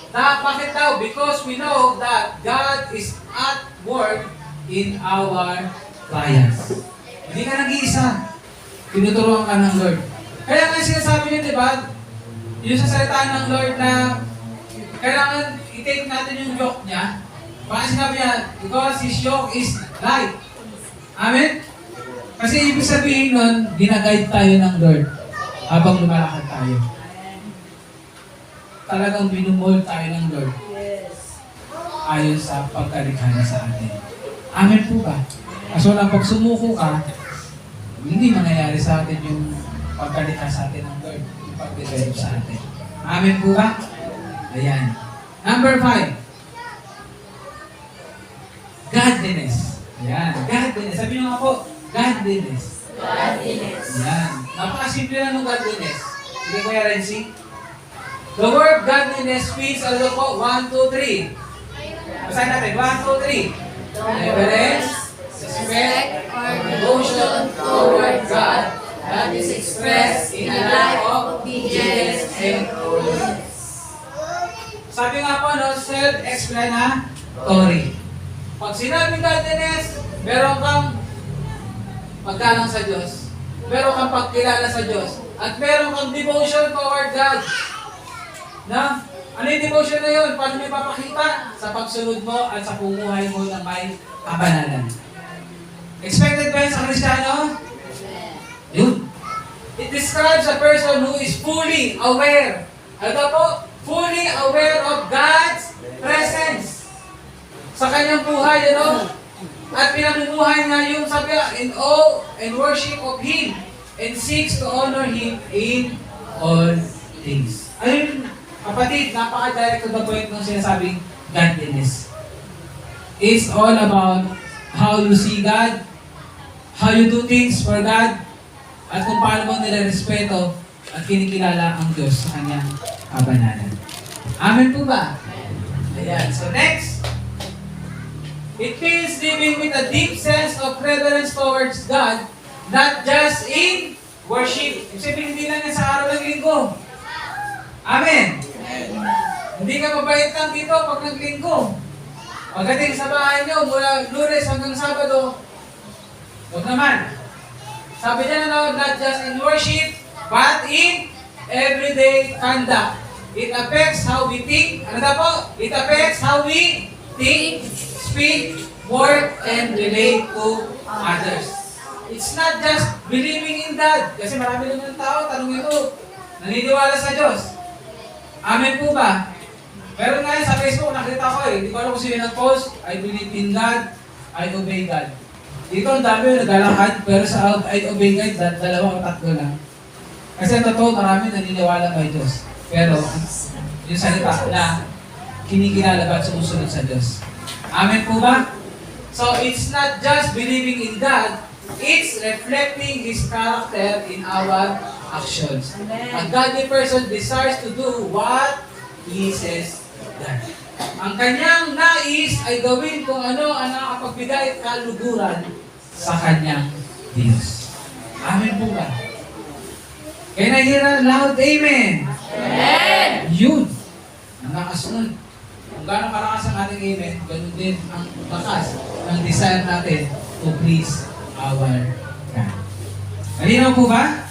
Bakit daw? Because we know that God is at work in our trials. Hindi ka nag-iisa. Tinuturuan ka ng Lord. Kaya nga sinasabi niyo, di ba? Yung sa salita ng Lord na kailangan i-take natin yung yoke niya. Baka sinabi niya, because His yoke is light. Amen? Kasi ibig sabihin nun, ginaguide tayo ng Lord habang lumalakad tayo. Talagang binumold tayo ng Lord. Ayon sa pagkalikha niya sa atin. Amen po ba? Kaso lang pag sumuko ka, hindi mangyayari sa atin yung pagkalikha sa atin ng Lord, yung pag-develop sa atin. Amen po ba? Ayan. Number 5. Godliness. Ayan. Godliness. Sabi nyo nga po, godliness. Godliness. Ayan. Napakasimple na ng godliness. Sige Kuya Renzi. The word godliness means, ano po? 1, 2, 3. Basahin natin. 1, 2, 3. Reverence, respect, or devotion toward God that is expressed in a life of obedience and holiness. Sabi nga po, no, self-explanatory. Pag sinabing godliness, meron kang paggalang sa Diyos. Meron kang pagkilala sa Diyos. At meron kang devotion toward God. Na? Ano yung devotion na yun? Paano may papakita? Sa pagsunod mo at sa pumuhay mo na may kabanalan. Expected ba yun sa Kristiyano? Yun. It describes a person who is fully aware. Ano po? Fully aware of God's presence. Sa kanyang buhay, ano? At pinamumuhay niya yung sabi, in awe and worship of Him and seeks to honor Him in all things. Ayun, kapatid, napaka-direct to the point ng sinasabing godliness. It's all about how you see God, how you do things for God, at kung paano mo nire-respeto at kinikilala ang Diyos sa kanyang kabanalan. Amen po ba? Ayan. So next, it means living with a deep sense of reverence towards God, not just in worship. Ibig sabihin, hindi lang yan sa araw ng linggo. Amen. Hindi ka mabait lang dito pag naglinggo. Pagdating sa bahay nyo, mula Lunes hanggang Sabado, huwag naman. Sabi niya na, not just in worship, but in everyday conduct. It affects how we think. Ano na po? It affects how we think, speak, work, and relate to others. It's not just believing in God. Kasi marami naman ng tao, tanong ito, naniniwala sa Diyos. Amen po ba? Pero ngayon sa Facebook, nakita ko hindi ko alam kung sino nag-post, I believe in God, I obey God. Dito ang dami yung naglalakad, pero sa I obey God, dalawa o tatlo lang. Kasi ang totoo, marami naniniwala kay Diyos. Pero yung salita na kinikilala at sumusunod sa Diyos. Amen po ba? So it's not just believing in God, it's reflecting His character in our actions. A godly person desires to do what pleases God. Ang kanyang nais ay gawin kung ano ang nakapagbigay kaluguran sa kanyang Diyos. Amen po ba? Can I hear a loud amen? Amen! Yun. Ang nakasunod. Kung gano'ng karakas ang ating amen, ganun din ang bakas ng desire natin to please our God. Malinaw po ba?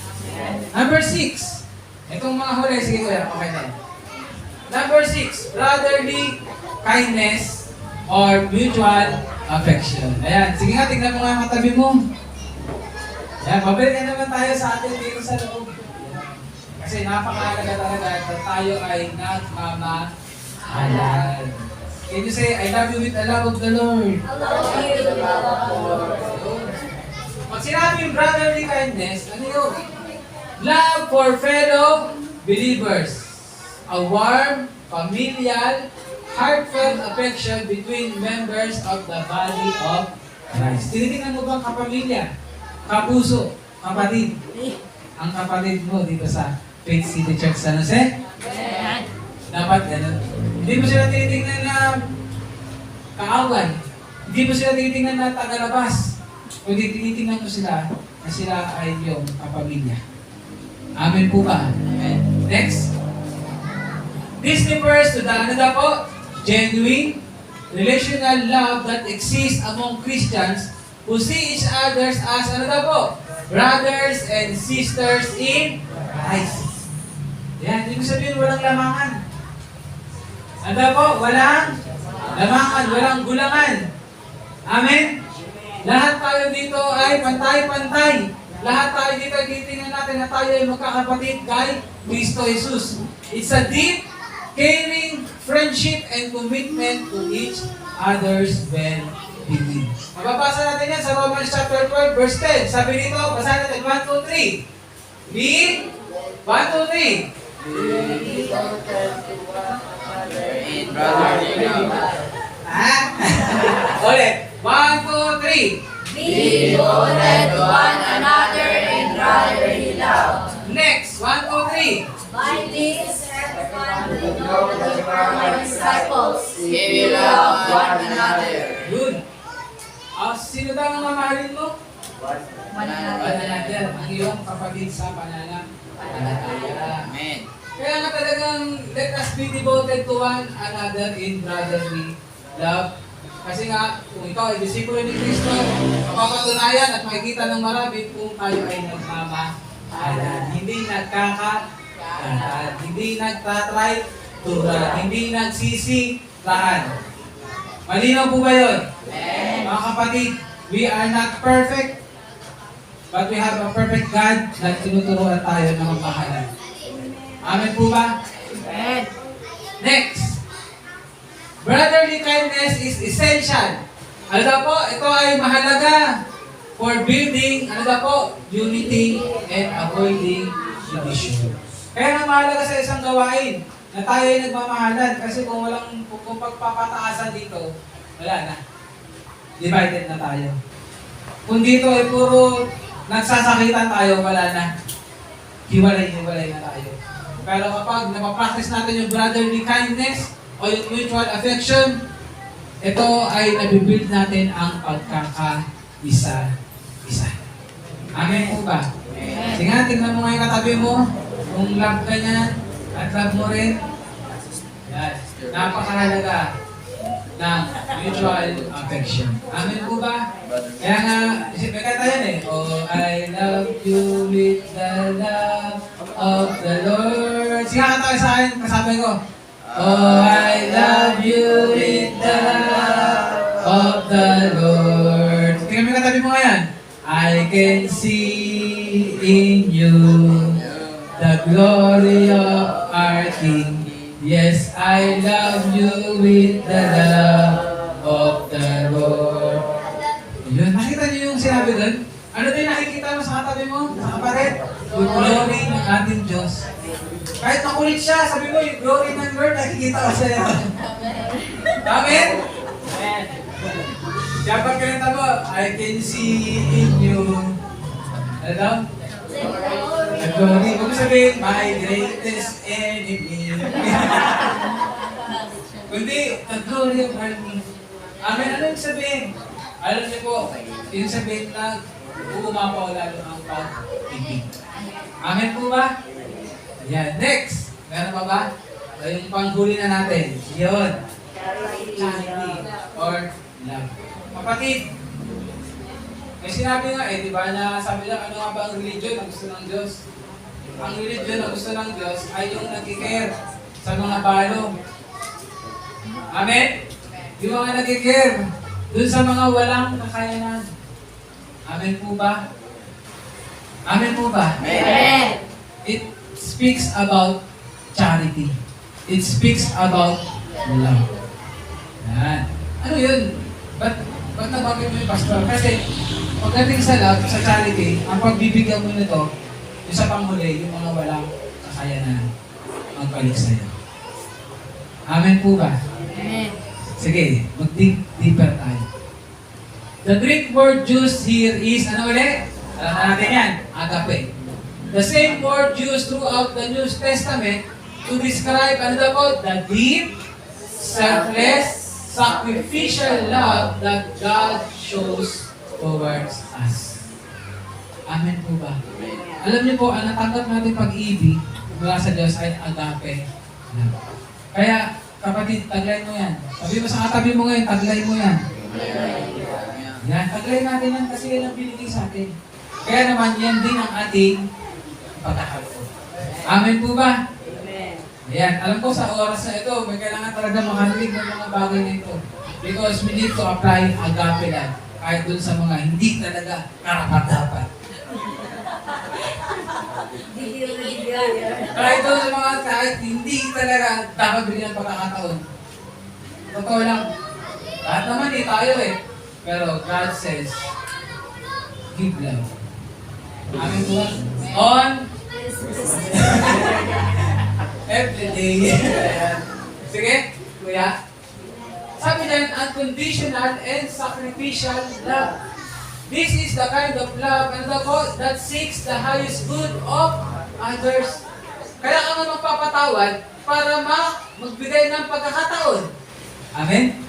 Number 6. Itong mga huli, sige kuya, okay na. Number 6, brotherly kindness or mutual affection. Ayan, sige nga, tingnan mo nga ang katabi mo. Ayan, mabalik naman tayo sa atin dito sa loob. Kasi napakahalaga talaga na tayo ay nagmamahalan. Can you say, I love you with the love of the Lord? Pag sinabi yung brotherly kindness, ano yun? Love for fellow believers. A warm, familial, heartfelt affection between members of the body of Christ. Tinitingnan mo ba ang kapamilya? Kapuso? Kapatid? Ang kapatid mo dito sa Faith City Church San Jose? Dapat ganun. Hindi mo sila tinitingnan na kaaway. Hindi mo sila tinitingnan na tagalabas. Kundi tinitingnan mo sila na sila ay iyong kapamilya. Amen po ba? Amen. Next. This refers to the genuine, relational love that exists among Christians who see each others as brothers and sisters in Christ. Yan, ibig sabihin walang lamangan. Walang lamangan, walang gulangan. Amen? Lahat tayo dito ay pantay-pantay. Lahat tayo dito ay titingnan natin na tayo ay magkakapatid kay Kristo Jesus. It's a deep, caring friendship and commitment to each other's well-being. Mababasa natin yan sa Romans chapter 12, verse 10. Sabi nito, basahin natin, 1, 2, 3. Be, 1, 2, 3. Be devoted to one another in brotherly love. Ulit. 1, 2, 3. Be devoted to one another in brotherly love. Next. 1, 2, 3. By this, everyone will know that you are my disciples. If you love one another. Yun. Sino daw ang mamahalin mo? Pananander. Ang iyong kapatid sa pananampalataya. Amen. Kaya nga talagang let us be devoted to one another in brotherly love. Kasi nga, kung ikaw ay disipulo ni Kristo, mapapatunayan at makikita ng marami kung tayo ay nagmamahalan. Hindi nagkakataan, hindi nagtatry, hindi nagsisitahan. Malinaw po ba yun? Mga kapatid, we are not perfect, but we have a perfect God na tinuturuan tayo ng magmahalan. Amen po ba? Amen. Next. Brotherly kindness is essential. Ito ay mahalaga for building, unity and avoiding division. Kaya nga mahalaga sa isang gawain na tayo ay nagmamahalan. Kasi kung kung pagpapataasan dito, wala na. Divided na tayo. Kung dito ay puro nagsasakitan tayo, wala na. Hiwalay na tayo. Pero kapag napapractice natin yung brotherly kindness o yung mutual affection, ito ay nabibuild natin ang pagkakaisa-isa. Amen po ba? Sige nga, tingnan mo nga yung katabi mo. Kung love ka niya at love mo rin. Yan. Napakahalaga ng mutual affection. Amen po ba? Kaya nga, may kanta yan eh. Oh, I love you with the love of the Lord. Sige nga, kanta kayo sa akin, kasabi ko. Oh, I love you with the love of the Lord. Tingnan mo yung katabi mo ngayon. I can see in you the glory of our King. Yes, I love you with the love of the Lord. Yun, nakita niyo yung sinabi doon? Ano din nakikita mo sa katabi mo? Sa kaparet? Yung glory ng ating Diyos. Kahit makulit siya, sabi mo, yung glory ng Lord, nakikita ko siya. Amen? Amen. Kaya pag kinita mo, I can see in you. Ano? The glory. Kung sabihin, my greatest enemy. Kundi, the glory of our King. Amen. Ano yung sabihin? Alam niyo po, yung sabihin na uumapaw lalo ang pag-ibig. Amen po ba? Yan. Next. Meron pa ba? Yung panghuli na natin. Yun. Charity or love. Kapatid, may sinabi nga di ba, na sabi lang, ano nga ba ang religion na gusto ng Diyos? Ang religion na gusto ng Diyos ay yung nag-care sa mga balong. Amen? Yung mga nag-care dun sa mga walang kakayanan. Amen po ba? Amen po ba? Amen. It speaks about charity. It speaks about love. Yan. Ano yun? Ba't nabanggit mo yung pastor? Kasi pagdating sa love, sa charity, ang pagbibigyan mo nito, yung sa panghuli, yung mga walang kakayanan magpalig sa'yo. Amen po ba? Amen. Sige, mag-dig deeper tayo. The Greek word used here is, ano ulit? Alam na natin yan, agape. The same word used throughout the New Testament to describe, ano daw po? The deep, selfless, sacrificial love that God shows towards us. Amen po ba? Alam niyo po, ang natanggap natin pag-ibig mula sa Diyos ay agape love. Kaya, kapatid, taglay mo yan. Sabi mo sa katabi mo ngayon, taglay mo yan. Yan, taglay natin yan kasi yan ang binigay sa atin. Kaya naman, yan din ang ating pagkakaroon. Amen po ba? Ayan, alam ko sa oras na ito, may kailangan talaga makalig ng mga bagay na ito. Because we need to apply agape love kahit dun sa mga hindi talaga karapat-dapat. Kahit dun sa mga kahit hindi talaga dapat bigyan ng pagkakataon. Totoo lang. Lahat naman tayo Pero God says, give love. Amen po ba? On every day. Sige, kuya. Sabi dyan, unconditional and sacrificial love. This is the kind of love and the God that seeks the highest good of others. Kaya ka nga magpapatawad para magbigay ng pagkakataon. Amen?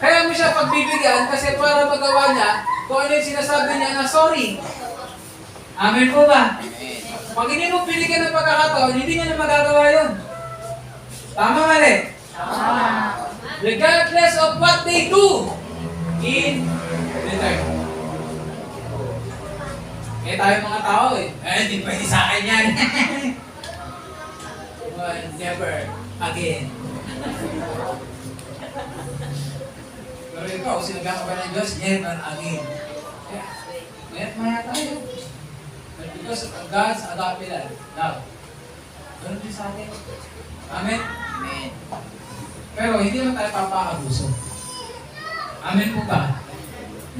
Kaya mo siya pagbibigyan kasi para magawa niya kung ano yung sinasabi niya na sorry. Amen po ba? Pag hindi mo binigyan ng pagkakataon, hindi niya na magagawa yun. Tama mali? Tama. Regardless of what they do in return. Tayo mga tao hindi pwede sa akin yan. Well, never again. Pero ikaw, sinabihan ka ba ng Diyos? Never again. Mayat maya tayo. But because of God's agape love, ganun din sa atin. Amen? Amen. Pero hindi naman tayo papaabuso. Amen po ba?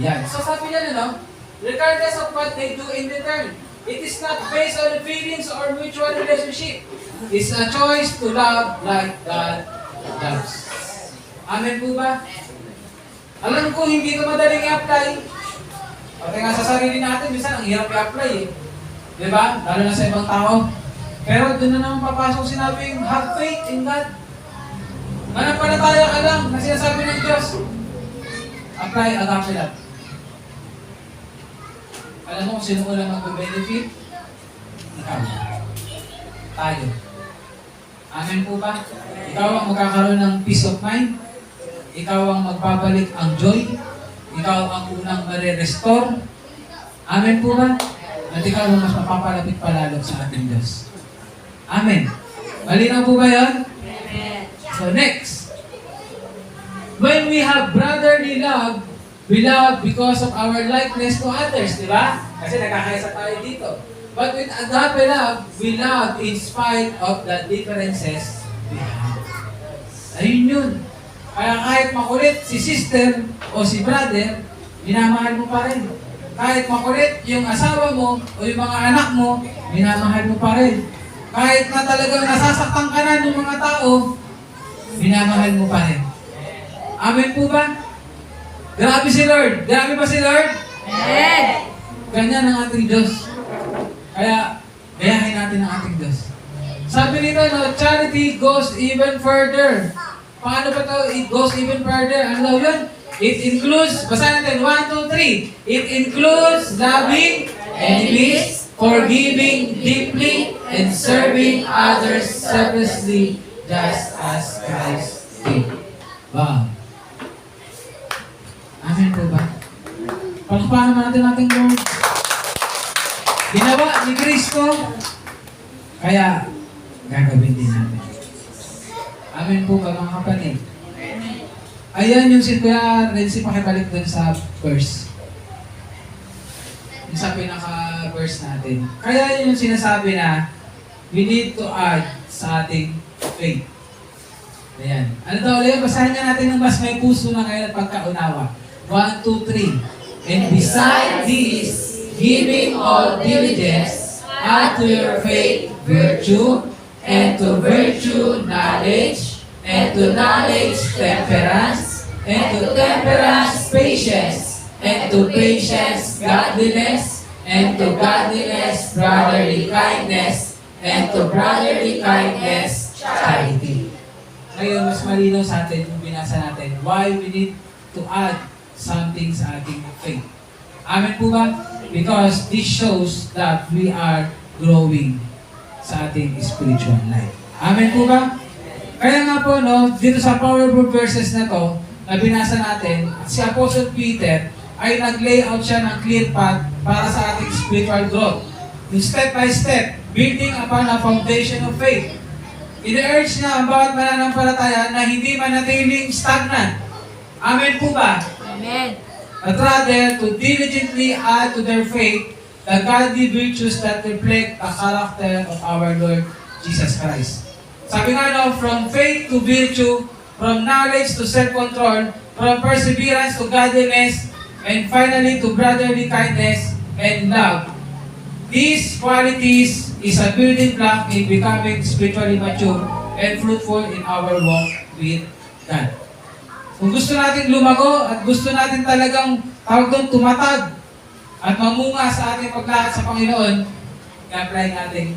Yan. So sabi niya regardless of what they do in return. It is not based on feelings or mutual relationship. It's a choice to love like God loves. Amen po ba? Alam ko, hindi ito madaling i-apply. Pati nga sa sarili natin, minsan ang hirap i-apply eh. Di ba? Lalo na sa ibang tao. Pero doon na naman papasok sinabing, have faith in God. Manampalataya ka lang na sinasabi ng Diyos. Apply agape love. Alam mo kung sino ko lang mag-benefit? Ikaw. Tayo. Amen po ba? Ikaw ang magkakaroon ng peace of mind. Ikaw ang magbabalik ang joy. Ikaw ang unang mare-restore. Amen po ba? At ikaw ang mas mapapalapit palalo sa ating Diyos. Amen. Malinaw po ba yan? Amen. So next. When we have brotherly love, we love because of our likeness to others. Di ba? Kasi nakakaisa tayo dito. But with agape love, we love in spite of the differences we have. Ayun yun. Kaya kahit makulit si sister o si brother, minamahal mo pa rin. Kahit makulit yung asawa mo o yung mga anak mo, minamahal mo pa rin. Kahit na talagang nasasaktan ka na ng mga tao, minamahal mo pa rin. Amen po ba? Grabe si Lord. Grabe ba si Lord? Amen. Ganyan ang ating Diyos. Kaya, gayahin natin ang ating Diyos. Sabi nito, no, charity goes even further. Paano ba ito? It goes even further. Ano daw yun? It includes, basahin natin, 1, 2, 3. It includes loving enemies, forgiving deeply, and serving others selflessly, just as Christ did. Wow. Amen po ba? Palakpakan natin natin Lord. Ginawa ni Kristo, kaya gagawin din natin. Amen po ba mga kapatid? Ayan yung si Kuya Renzi, pakibalik dun sa verse. Yung sa pinaka-verse natin. Kaya yun yung sinasabi na we need to add sa ating faith. Ayan. Ano daw ulit? Basahin nga natin ng mas may puso na ngayon at pagkaunawa. 1, 2, 3. And beside this, giving all diligence, add to your faith virtue, and to virtue knowledge, and to knowledge temperance, and to temperance patience, and to patience godliness, and to godliness brotherly kindness, and to brotherly kindness charity. Ngayon, mas malinaw sa atin kung binasa natin why we need to add something sa ating faith. Amen po ba? Because this shows that we are growing sa ating spiritual life. Amen po ba? Kaya nga po, no, dito sa powerful verses na to, na binasa natin, si Apostle Peter ay nag-lay out siya ng clear path para sa ating spiritual growth. Yung step by step, building upon a foundation of faith. In-urge niya ang bawat mananampalataya na hindi manatiling stagnant. Amen po ba? Amen. But rather, to diligently add to their faith the godly virtues that reflect the character of our Lord Jesus Christ. Sabi nga no, from faith to virtue, from knowledge to self-control, from perseverance to godliness, and finally to brotherly kindness and love. These qualities is a building block in becoming spiritually mature and fruitful in our walk with God. Kung gusto natin lumago at gusto natin talagang tawag doon tumatag at mamunga sa ating paglakad sa Panginoon, i-apply natin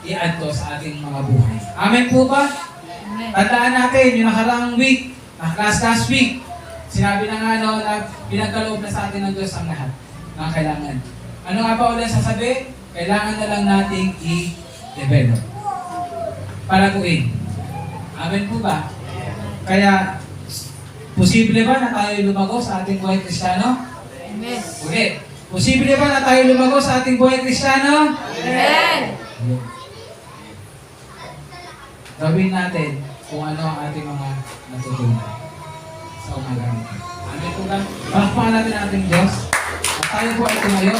i-add to sa ating mga buhay. Amen po ba? Amen. Tandaan natin, yung nakaraang week, last week, sinabi na nga no, na pinagkaloob na sa atin ng Diyos ang lahat ng kailangan. Ano nga ba ulit sasabi? Kailangan na lang nating i-develop. Palaguin. Amen po ba? Kaya, posible ba na tayo lumago sa ating buhay Kristiyano? Amen. Ulit. Posible ba na tayo lumago sa ating buhay Kristiyano? Amen. Gawin natin kung ano ang ating mga natutunan sa umaga nito. Amen po ba? Palakpakan natin ang ating Diyos. At tayo po ay tumayo.